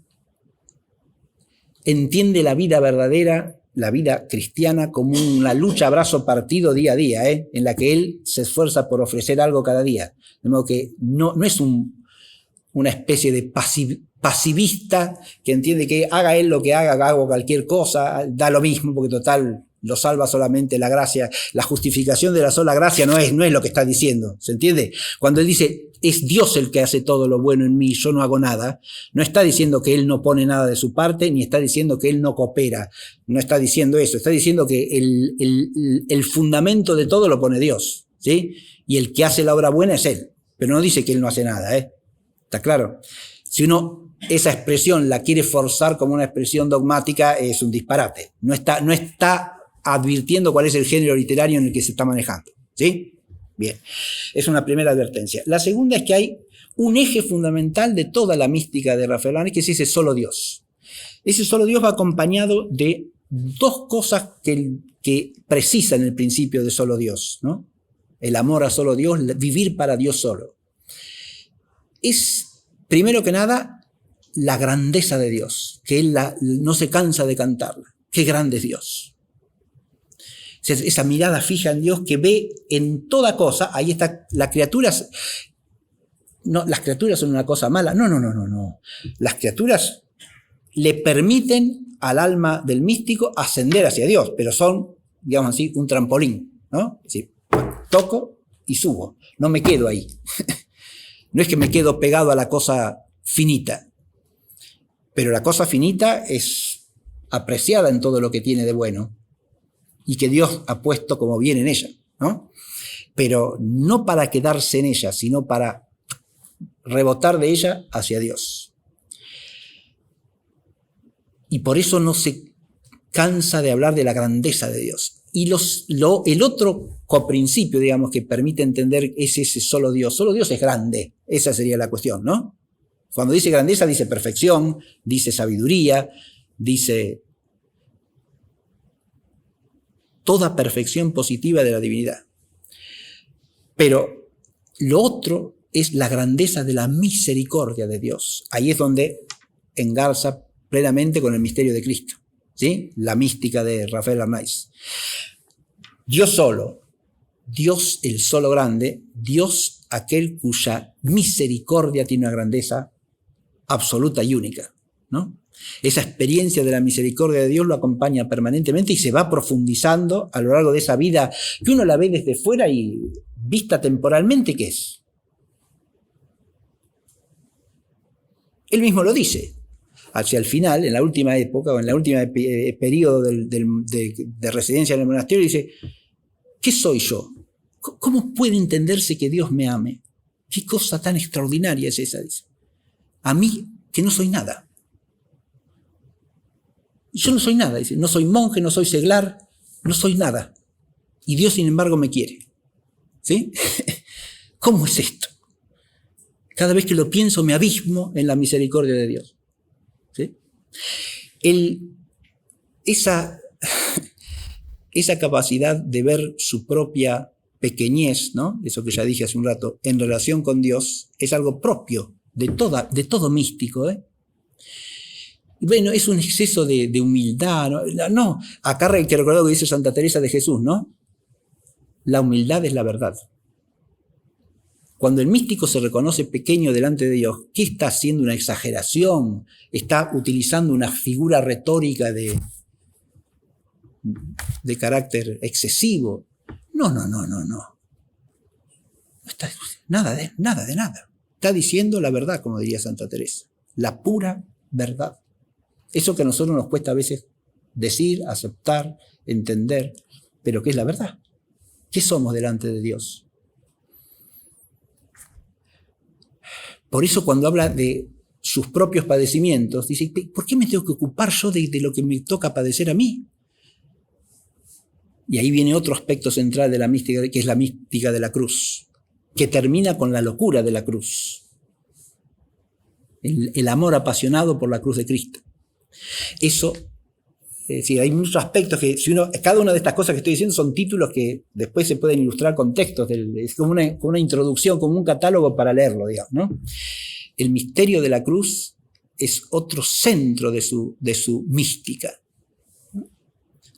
[SPEAKER 1] entiende la vida verdadera, la vida cristiana, como una lucha a brazo partido día a día, en la que él se esfuerza por ofrecer algo cada día. De modo que no es una especie de pasivista que entiende que haga él lo que hago cualquier cosa, da lo mismo, porque total lo salva solamente la gracia. La justificación de la sola gracia no es lo que está diciendo, ¿se entiende? Cuando él dice, es Dios el que hace todo lo bueno en mí, yo no hago nada, no está diciendo que él no pone nada de su parte, ni está diciendo que él no coopera, no está diciendo eso, está diciendo que el fundamento de todo lo pone Dios, ¿sí? Y el que hace la obra buena es él, pero no dice que él no hace nada, ¿está claro? Si uno esa expresión la quiere forzar como una expresión dogmática, es un disparate. No está advirtiendo cuál es el género literario en el que se está manejando, ¿sí? Bien, es una primera advertencia. La segunda es que hay un eje fundamental de toda la mística de Rafael Lanes, que es ese solo Dios. Ese solo Dios va acompañado de dos cosas que precisan el principio de solo Dios, ¿no? El amor a solo Dios, vivir para Dios solo. Es, primero que nada, la grandeza de Dios, que él no se cansa de cantarla. Qué grande es Dios. Esa mirada fija en Dios que ve en toda cosa, ahí está, la criatura
[SPEAKER 2] no, las criaturas son una cosa mala. No, no, no, no, no. Las criaturas le permiten al alma del místico ascender hacia Dios, pero son, digamos así, un trampolín, ¿no? Es decir, toco y subo, no me quedo ahí. No es que me quedo pegado a la cosa finita, pero la cosa finita es apreciada en todo lo que tiene de bueno y que Dios ha puesto como bien en ella, ¿no? Pero no para quedarse en ella, sino para rebotar de ella hacia Dios. Y por eso no se cansa de hablar de la grandeza de Dios. Y el otro coprincipio, digamos, que permite entender es ese solo Dios. Solo Dios es grande. Esa sería la cuestión, ¿no? Cuando dice grandeza, dice perfección, dice sabiduría, dice toda perfección positiva de la divinidad. Pero lo otro es la grandeza de la misericordia de Dios. Ahí es donde engarza plenamente con el misterio de Cristo, ¿sí? La mística de Rafael Arnaiz. Dios solo, Dios el solo grande, Dios aquel cuya misericordia tiene una grandeza absoluta y única, ¿no? Esa experiencia de la misericordia de Dios lo acompaña permanentemente y se va profundizando a lo largo de esa vida que uno la ve desde fuera y vista temporalmente, ¿qué es? Él mismo lo dice. Hacia el final, en la última época o en la última periodo de residencia en el monasterio, dice, ¿qué soy yo? ¿Cómo puede entenderse que Dios me ame? ¿Qué cosa tan extraordinaria es esa? Dice. A mí, que no soy nada. Yo no soy nada, dice. No soy monje, no soy seglar, no soy nada. Y Dios, sin embargo, me quiere. ¿Sí? ¿Cómo es esto? Cada vez que lo pienso me abismo en la misericordia de Dios. ¿Sí? Esa capacidad de ver su propia pequeñez, ¿no? Eso que ya dije hace un rato, en relación con Dios, es algo propio de todo místico, ¿eh? Bueno, es un exceso de humildad, ¿no? No, acá hay que recordar lo que dice Santa Teresa de Jesús, ¿no? La humildad es la verdad. Cuando el místico se reconoce pequeño delante de Dios, ¿qué está haciendo? Una exageración, está utilizando una figura retórica de carácter excesivo. No. No está nada de nada. Está diciendo la verdad, como diría Santa Teresa, la pura verdad. Eso que a nosotros nos cuesta a veces decir, aceptar, entender, pero que es la verdad. ¿Qué somos delante de Dios? Por eso cuando habla de sus propios padecimientos, dice, ¿por qué me tengo que ocupar yo de lo que me toca padecer a mí? Y ahí viene otro aspecto central de la mística, que es la mística de la cruz, que termina con la locura de la cruz. El amor apasionado por la cruz de Cristo. Eso, es decir, hay muchos aspectos que, cada una de estas cosas que estoy diciendo son títulos que después se pueden ilustrar con textos, es como una introducción, como un catálogo para leerlo, digamos, ¿no? El misterio de la cruz es otro centro de su mística.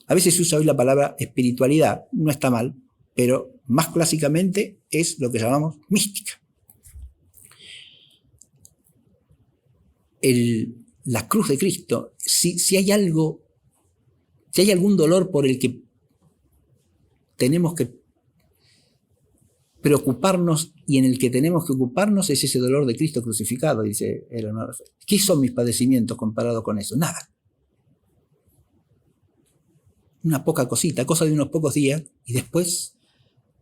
[SPEAKER 2] A veces se usa hoy la palabra espiritualidad, no está mal, pero más clásicamente es lo que llamamos mística. La cruz de Cristo, si hay algo, si hay algún dolor por el que tenemos que preocuparnos y en el que tenemos que ocuparnos, es ese dolor de Cristo crucificado, dice el hermano. ¿Qué son mis padecimientos comparado con eso? Nada. Una poca cosita, cosa de unos pocos días, y después,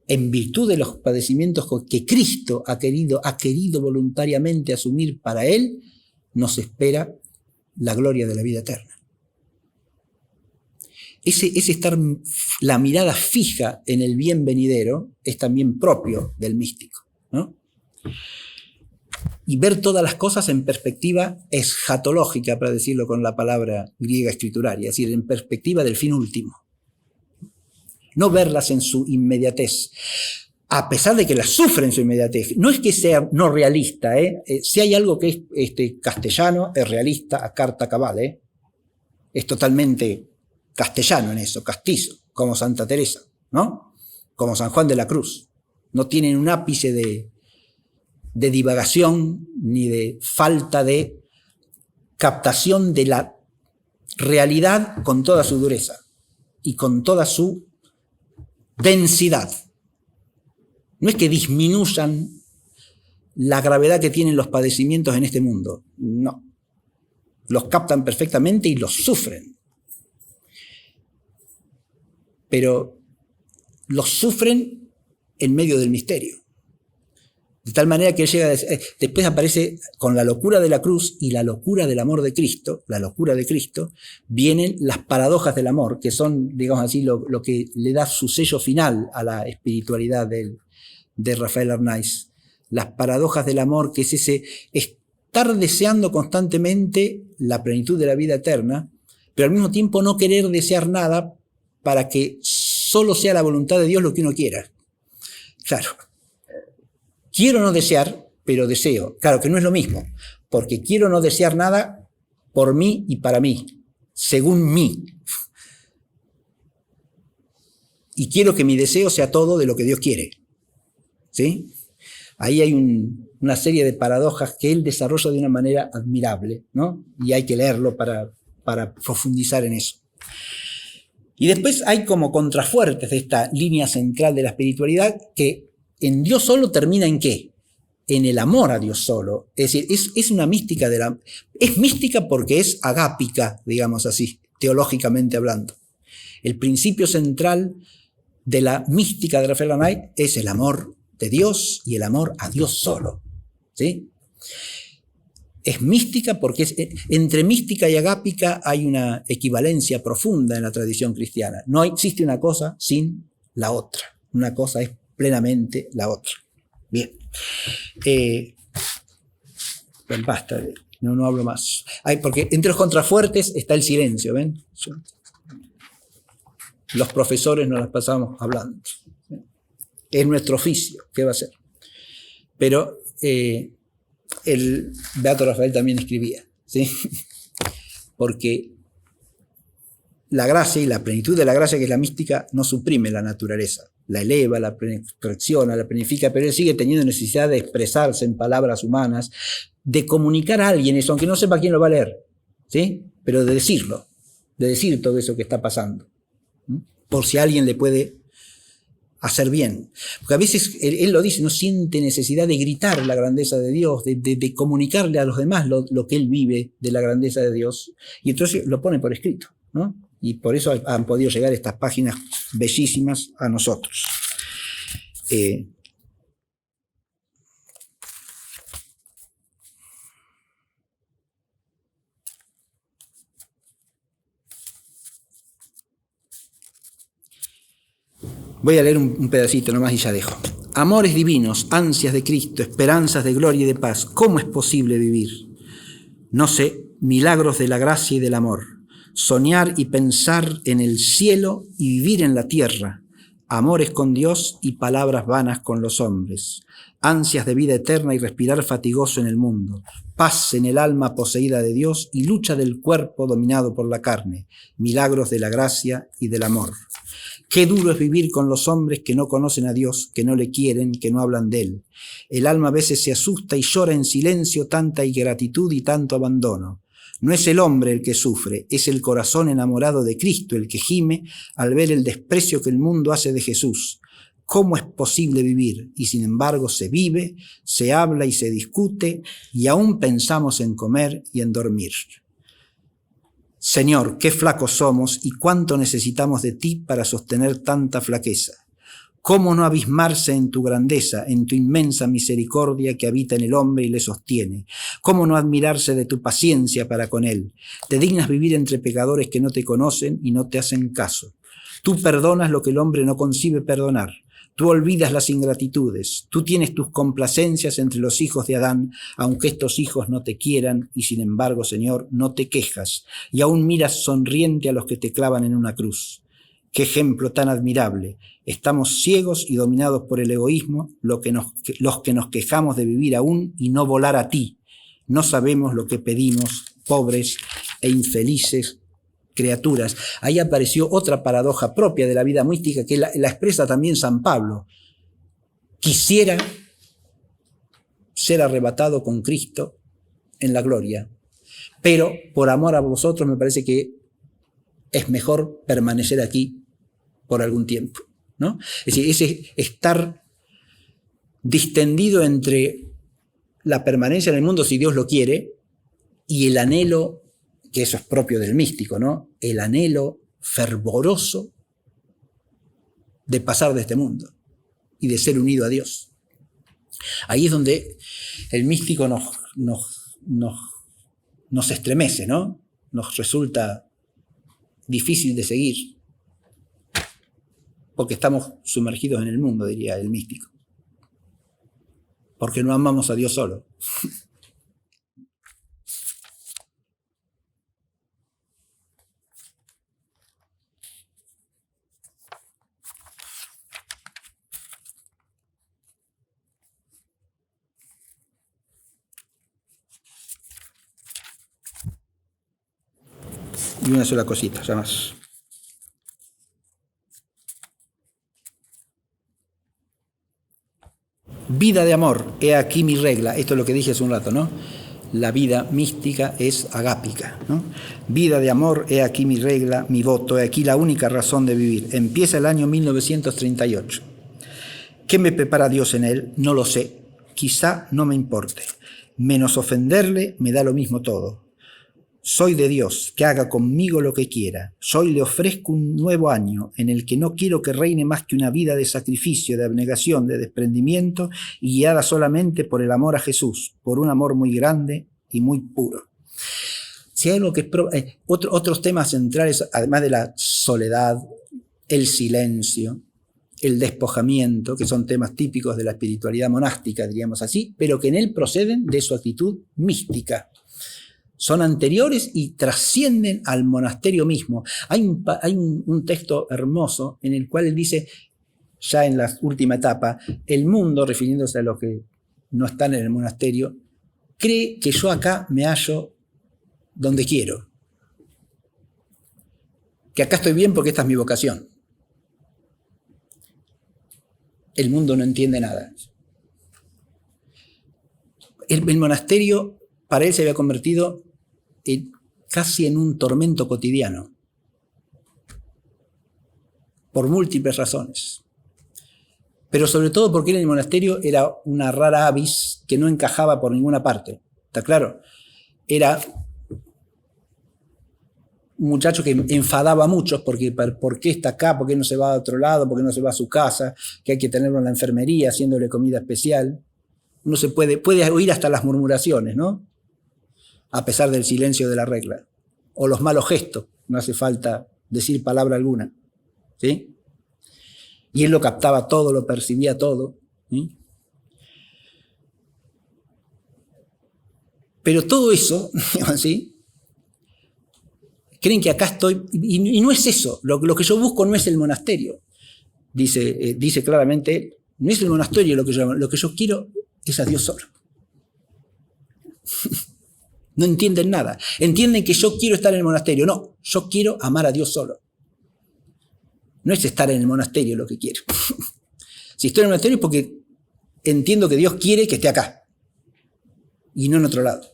[SPEAKER 2] en virtud de los padecimientos que Cristo ha querido voluntariamente asumir para Él, nos espera la gloria de la vida eterna. Ese estar la mirada fija en el bien venidero es también propio del místico, ¿no? Y ver todas las cosas en perspectiva escatológica, para decirlo con la palabra griega escrituraria, es decir, en perspectiva del fin último. No verlas en su inmediatez, a pesar de que las sufre en su inmediatez. No es que sea no realista, si hay algo que es castellano, es realista a carta cabal, es totalmente castellano en eso, castizo, como Santa Teresa, ¿no? Como San Juan de la Cruz. No tienen un ápice de de divagación ni de falta de captación de la realidad con toda su dureza y con toda su densidad. No es que disminuyan la gravedad que tienen los padecimientos en este mundo, no. Los captan perfectamente y los sufren. Pero los sufren en medio del misterio. De tal manera que él llega después aparece con la locura de la cruz y la locura del amor de Cristo, la locura de Cristo, vienen las paradojas del amor, que son, digamos así, lo que le da su sello final a la espiritualidad de Rafael Arnaiz. Las paradojas del amor, que es ese estar deseando constantemente la plenitud de la vida eterna, pero al mismo tiempo no querer desear nada para que solo sea la voluntad de Dios lo que uno quiera. Claro. Quiero no desear, pero deseo. Claro que no es lo mismo, porque quiero no desear nada por mí y para mí, según mí. Y quiero que mi deseo sea todo de lo que Dios quiere. ¿Sí? Ahí hay una serie de paradojas que él desarrolla de una manera admirable, ¿no? Y hay que leerlo para profundizar en eso. Y después hay como contrafuertes de esta línea central de la espiritualidad que en Dios solo termina ¿en qué? En el amor a Dios solo. Es decir, es una mística es mística porque es agápica, digamos así, teológicamente hablando. El principio central de la mística de Rafael Arnaiz es el amor de Dios y el amor a Dios solo. ¿Sí? Es mística porque entre mística y agápica hay una equivalencia profunda en la tradición cristiana. No existe una cosa sin la otra. Una cosa es plenamente la otra. Bien. Bueno, basta, no hablo más. Porque entre los contrafuertes está el silencio, ¿ven? Los profesores nos las pasamos hablando. Es nuestro oficio, ¿qué va a ser? Pero el Beato Rafael también escribía, ¿sí? Porque la gracia y la plenitud de la gracia, que es la mística, no suprime la naturaleza. La eleva, la perfecciona, la planifica, pero él sigue teniendo necesidad de expresarse en palabras humanas, de comunicar a alguien eso, aunque no sepa quién lo va a leer, ¿sí? Pero de decirlo, de decir todo eso que está pasando, ¿sí? Por si a alguien le puede hacer bien. Porque a veces, él lo dice, no siente necesidad de gritar la grandeza de Dios, de comunicarle a los demás lo que él vive de la grandeza de Dios, y entonces lo pone por escrito, ¿no? Y por eso han podido llegar estas páginas bellísimas a nosotros. Voy a leer un pedacito nomás y ya dejo. Amores divinos, ansias de Cristo, esperanzas de gloria y de paz. ¿Cómo es posible vivir? No sé, milagros de la gracia y del amor. Soñar y pensar en el cielo y vivir en la tierra, amores con Dios y palabras vanas con los hombres, ansias de vida eterna y respirar fatigoso en el mundo, paz en el alma poseída de Dios y lucha del cuerpo dominado por la carne, milagros de la gracia y del amor. Qué duro es vivir con los hombres que no conocen a Dios, que no le quieren, que no hablan de Él. El alma a veces se asusta y llora en silencio tanta ingratitud y tanto abandono. No es el hombre el que sufre, es el corazón enamorado de Cristo el que gime al ver el desprecio que el mundo hace de Jesús. ¿Cómo es posible vivir? Y sin embargo se vive, se habla y se discute, y aún pensamos en comer y en dormir. Señor, qué flacos somos y cuánto necesitamos de ti para sostener tanta flaqueza. ¿Cómo no abismarse en tu grandeza, en tu inmensa misericordia que habita en el hombre y le sostiene? ¿Cómo no admirarse de tu paciencia para con él? Te dignas vivir entre pecadores que no te conocen y no te hacen caso. Tú perdonas lo que el hombre no concibe perdonar. Tú olvidas las ingratitudes. Tú tienes tus complacencias entre los hijos de Adán, aunque estos hijos no te quieran, y sin embargo, Señor, no te quejas, y aún miras sonriente a los que te clavan en una cruz. ¡Qué ejemplo tan admirable! Estamos ciegos y dominados por el egoísmo, los que nos quejamos de vivir aún y no volar a ti. No sabemos lo que pedimos, pobres e infelices criaturas. Ahí apareció otra paradoja propia de la vida mística que la expresa también San Pablo. Quisiera ser arrebatado con Cristo en la gloria. Pero por amor a vosotros me parece que es mejor permanecer aquí por algún tiempo, ¿no? Es decir, ese estar distendido entre la permanencia en el mundo si Dios lo quiere y el anhelo, que eso es propio del místico, ¿no? El anhelo fervoroso de pasar de este mundo y de ser unido a Dios. Ahí es donde el místico nos estremece, ¿no? Nos resulta difícil de seguir, porque estamos sumergidos en el mundo, diría el místico, porque no amamos a Dios solo. Y una sola cosita, ya más. Vida de amor, he aquí mi regla. Esto es lo que dije hace un rato, ¿no? La vida mística es agápica, ¿no? Vida de amor, he aquí mi regla, mi voto, he aquí la única razón de vivir. Empieza el año 1938. ¿Qué me prepara Dios en él? No lo sé. Quizá no me importe. Menos ofenderle, me da lo mismo todo. Soy de Dios, que haga conmigo lo que quiera. Soy le ofrezco un nuevo año en el que no quiero que reine más que una vida de sacrificio, de abnegación, de desprendimiento y guiada solamente por el amor a Jesús, por un amor muy grande y muy puro. Si hay algo que otros temas centrales, además de la soledad, el silencio, el despojamiento, que son temas típicos de la espiritualidad monástica, diríamos así, pero que en él proceden de su actitud mística. Son anteriores y trascienden al monasterio mismo. Hay un texto hermoso en el cual él dice, ya en la última etapa, el mundo, refiriéndose a los que no están en el monasterio, cree que yo acá me hallo donde quiero. Que acá estoy bien porque esta es mi vocación. El mundo no entiende nada. El monasterio para él se había convertido casi en un tormento cotidiano, por múltiples razones. Pero sobre todo porque él en el monasterio era una rara avis que no encajaba por ninguna parte. ¿Está claro? Era un muchacho que enfadaba a muchos porque ¿por qué está acá? ¿Por qué no se va a otro lado? ¿Por qué no se va a su casa? Que hay que tenerlo en la enfermería haciéndole comida especial. Uno se puede oír hasta las murmuraciones, ¿no? A pesar del silencio de la regla. O los malos gestos, no hace falta decir palabra alguna. ¿Sí? Y él lo captaba todo, lo percibía todo. ¿Sí? Pero todo eso, ¿sí? Creen que acá estoy, y no es eso. Lo que yo busco no es el monasterio. Dice claramente, no es el monasterio lo que yo quiero es a Dios solo. No entienden nada. Entienden que yo quiero estar en el monasterio. No, yo quiero amar a Dios solo. No es estar en el monasterio lo que quiero. Si estoy en el monasterio es porque entiendo que Dios quiere que esté acá y no en otro lado.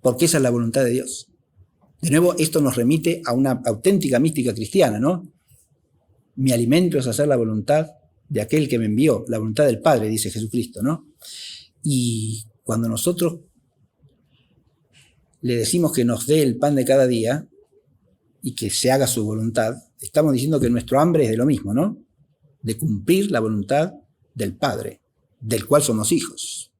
[SPEAKER 2] Porque esa es la voluntad de Dios. De nuevo, esto nos remite a una auténtica mística cristiana, ¿no? Mi alimento es hacer la voluntad de aquel que me envió, la voluntad del Padre, dice Jesucristo, ¿no? Y cuando nosotros le decimos que nos dé el pan de cada día y que se haga su voluntad, estamos diciendo que nuestro hambre es de lo mismo, ¿no? De cumplir la voluntad del Padre, del cual somos hijos.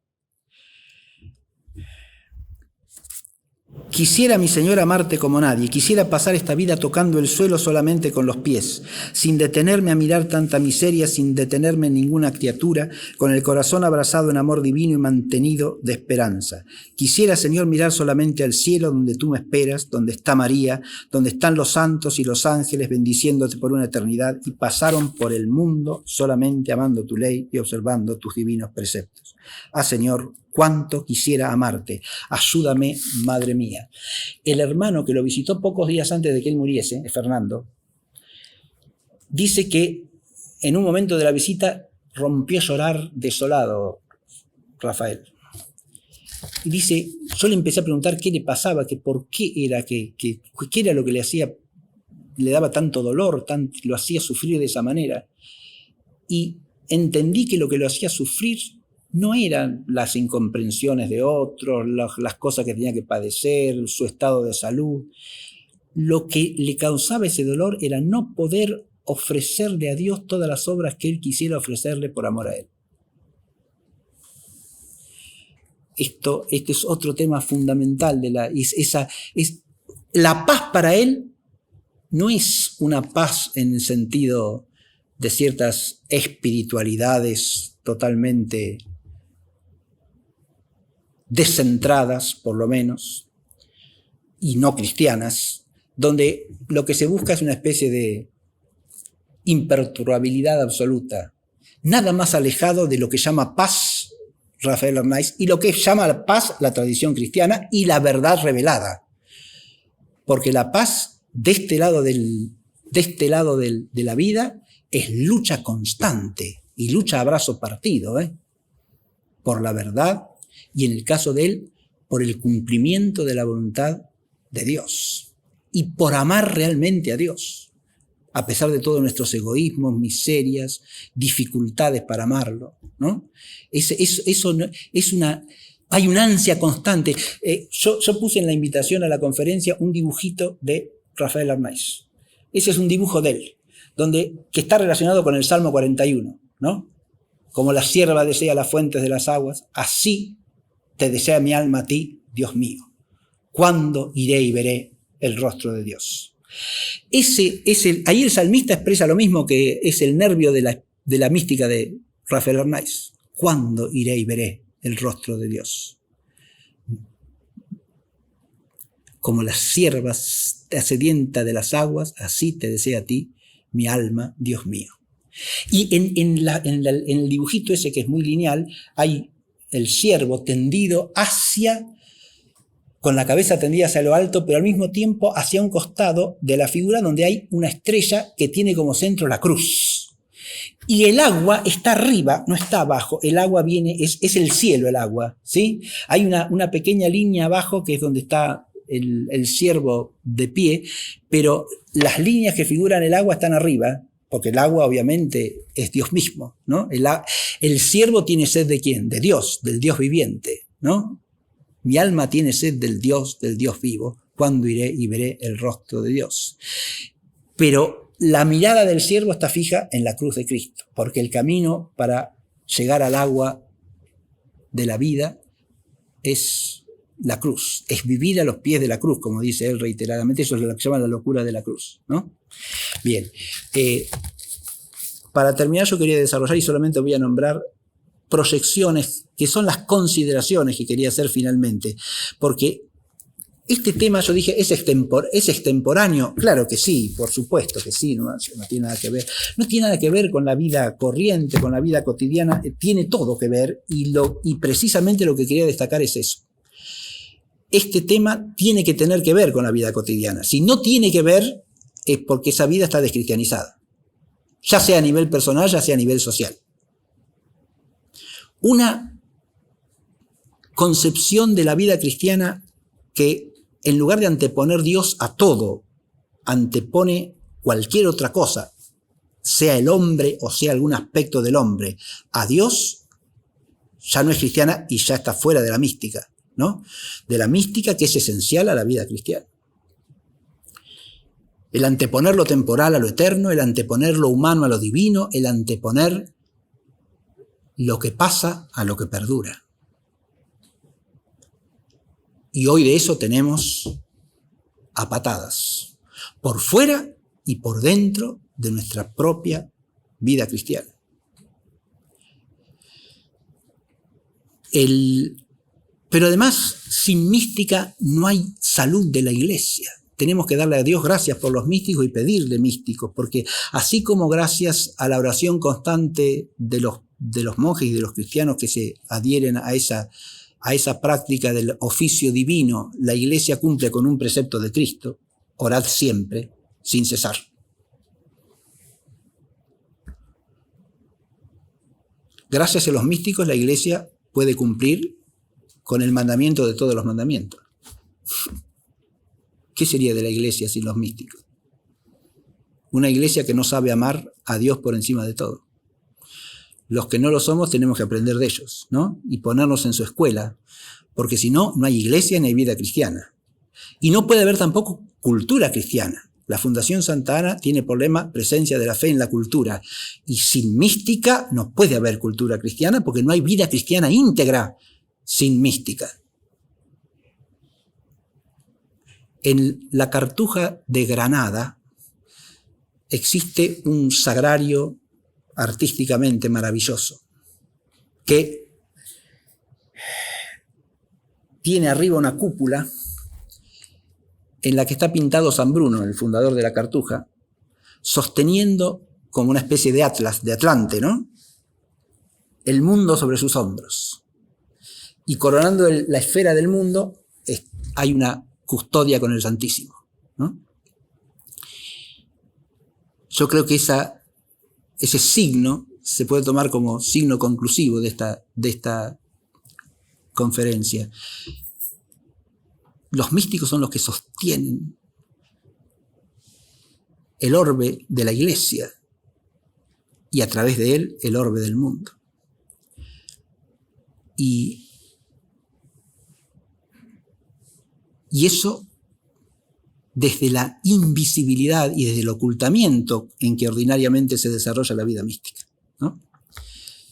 [SPEAKER 2] Quisiera, mi Señor, amarte como nadie. Quisiera pasar esta vida tocando el suelo solamente con los pies, sin detenerme a mirar tanta miseria, sin detenerme en ninguna criatura, con el corazón abrazado en amor divino y mantenido de esperanza. Quisiera, Señor, mirar solamente al cielo donde tú me esperas, donde está María, donde están los santos y los ángeles bendiciéndote por una eternidad y pasaron por el mundo solamente amando tu ley y observando tus divinos preceptos. Ah, Señor, cuánto quisiera amarte. Ayúdame, Madre mía. El hermano que lo visitó pocos días antes de que él muriese, Fernando, dice que en un momento de la visita rompió a llorar desolado. Rafael. Y dice, yo le empecé a preguntar qué le pasaba, que por qué era, qué era lo que le hacía, le daba tanto dolor, lo hacía sufrir de esa manera. Y entendí que lo que lo hacía sufrir no eran las incomprensiones de otros, las cosas que tenía que padecer, su estado de salud. Lo que le causaba ese dolor era no poder ofrecerle a Dios todas las obras que él quisiera ofrecerle por amor a él. Este es otro tema fundamental de la paz para él no es una paz en el sentido de ciertas espiritualidades totalmente descentradas, por lo menos, y no cristianas, donde lo que se busca es una especie de imperturbabilidad absoluta, nada más alejado de lo que llama paz Rafael Arnaiz y lo que llama paz la tradición cristiana y la verdad revelada. Porque la paz de este lado de la vida es lucha constante y lucha a brazo partido, por la verdad y en el caso de él, por el cumplimiento de la voluntad de Dios y por amar realmente a Dios, a pesar de todos nuestros egoísmos, miserias, dificultades para amarlo, ¿no? Hay una ansia constante. Yo puse en la invitación a la conferencia un dibujito de Rafael Arnaiz. Ese es un dibujo de él, que está relacionado con el Salmo 41, ¿no? Como la sierva desea las fuentes de las aguas, así te desea mi alma a ti, Dios mío. ¿Cuándo iré y veré el rostro de Dios? Ahí el salmista expresa lo mismo que es el nervio de la mística de Rafael Arnaiz. ¿Cuándo iré y veré el rostro de Dios? Como la sierva sedienta de las aguas, así te desea a ti mi alma, Dios mío. Y en el dibujito ese que es muy lineal, hay el ciervo tendido con la cabeza tendida hacia lo alto, pero al mismo tiempo hacia un costado de la figura donde hay una estrella que tiene como centro la cruz. Y el agua está arriba, no está abajo, el agua es el cielo el agua, ¿sí? Hay una pequeña línea abajo que es donde está el ciervo de pie, pero las líneas que figuran el agua están arriba, porque el agua obviamente es Dios mismo, ¿no? El ciervo tiene sed ¿de quién? De Dios, del Dios viviente, ¿no? Mi alma tiene sed del Dios vivo. ¿Cuándo iré y veré el rostro de Dios? Pero la mirada del siervo está fija en la cruz de Cristo, porque el camino para llegar al agua de la vida es la cruz, es vivir a los pies de la cruz, como dice él reiteradamente. Eso es lo que se llama la locura de la cruz, ¿no? Bien, para terminar yo quería desarrollar y solamente voy a nombrar proyecciones que son las consideraciones que quería hacer finalmente, porque este tema, yo dije, ¿es extemporáneo? Claro que sí, por supuesto que sí, no tiene nada que ver. No tiene nada que ver con la vida corriente, con la vida cotidiana, tiene todo que ver y precisamente lo que quería destacar es eso. Este tema tiene que tener que ver con la vida cotidiana. Si no tiene que ver, es porque esa vida está descristianizada, ya sea a nivel personal, ya sea a nivel social. Una concepción de la vida cristiana que en lugar de anteponer Dios a todo, antepone cualquier otra cosa, sea el hombre o sea algún aspecto del hombre, a Dios, ya no es cristiana y ya está fuera de la mística, ¿no? De la mística que es esencial a la vida cristiana. El anteponer lo temporal a lo eterno, el anteponer lo humano a lo divino, el anteponer lo que pasa a lo que perdura. Y hoy de eso tenemos a patadas, por fuera y por dentro de nuestra propia vida cristiana. Pero además, sin mística no hay salud de la iglesia. Tenemos que darle a Dios gracias por los místicos y pedirle místicos, porque así como gracias a la oración constante de los monjes y de los cristianos que se adhieren a esa práctica del oficio divino, la iglesia cumple con un precepto de Cristo: orad siempre, sin cesar. Gracias a los místicos, la iglesia puede cumplir con el mandamiento de todos los mandamientos. ¿Qué sería de la iglesia sin los místicos? Una iglesia que no sabe amar a Dios por encima de todo. Los que no lo somos tenemos que aprender de ellos, ¿no? Y ponernos en su escuela, porque si no, no hay iglesia ni hay vida cristiana. Y no puede haber tampoco cultura cristiana. La Fundación Santa Ana tiene problema presencia de la fe en la cultura. Y sin mística no puede haber cultura cristiana porque no hay vida cristiana íntegra sin mística. En la Cartuja de Granada existe un sagrario artísticamente maravilloso que tiene arriba una cúpula en la que está pintado San Bruno, el fundador de la Cartuja, sosteniendo como una especie de atlas, de Atlante, ¿no? El mundo sobre sus hombros. Y coronando la esfera del mundo hay una custodia con el Santísimo, ¿no? Yo creo que ese signo se puede tomar como signo conclusivo de esta conferencia. Los místicos son los que sostienen el orbe de la iglesia y a través de él el orbe del mundo. Y eso desde la invisibilidad y desde el ocultamiento en que ordinariamente se desarrolla la vida mística, ¿no?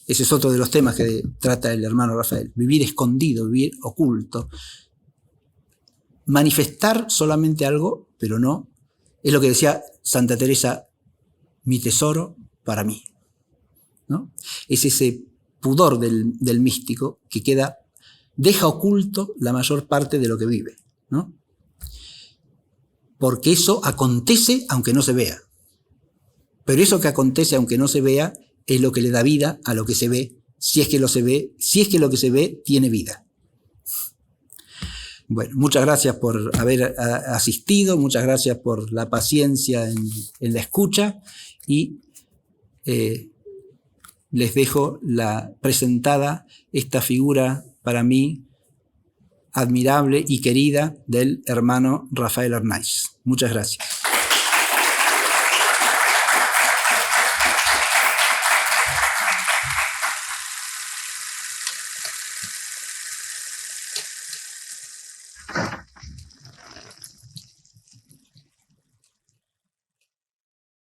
[SPEAKER 2] Ese es otro de los temas que trata el hermano Rafael. Vivir escondido, vivir oculto. Manifestar solamente algo, pero no. Es lo que decía Santa Teresa, mi tesoro para mí, ¿no? Es ese pudor del místico que deja oculto la mayor parte de lo que vive, ¿no? Porque eso acontece aunque no se vea. Pero eso que acontece aunque no se vea es lo que le da vida a lo que se ve, si es que lo que se ve tiene vida. Bueno, muchas gracias por haber asistido, muchas gracias por la paciencia en la escucha y les dejo presentada esta figura para mí admirable y querida del hermano Rafael Arnaiz. Muchas gracias.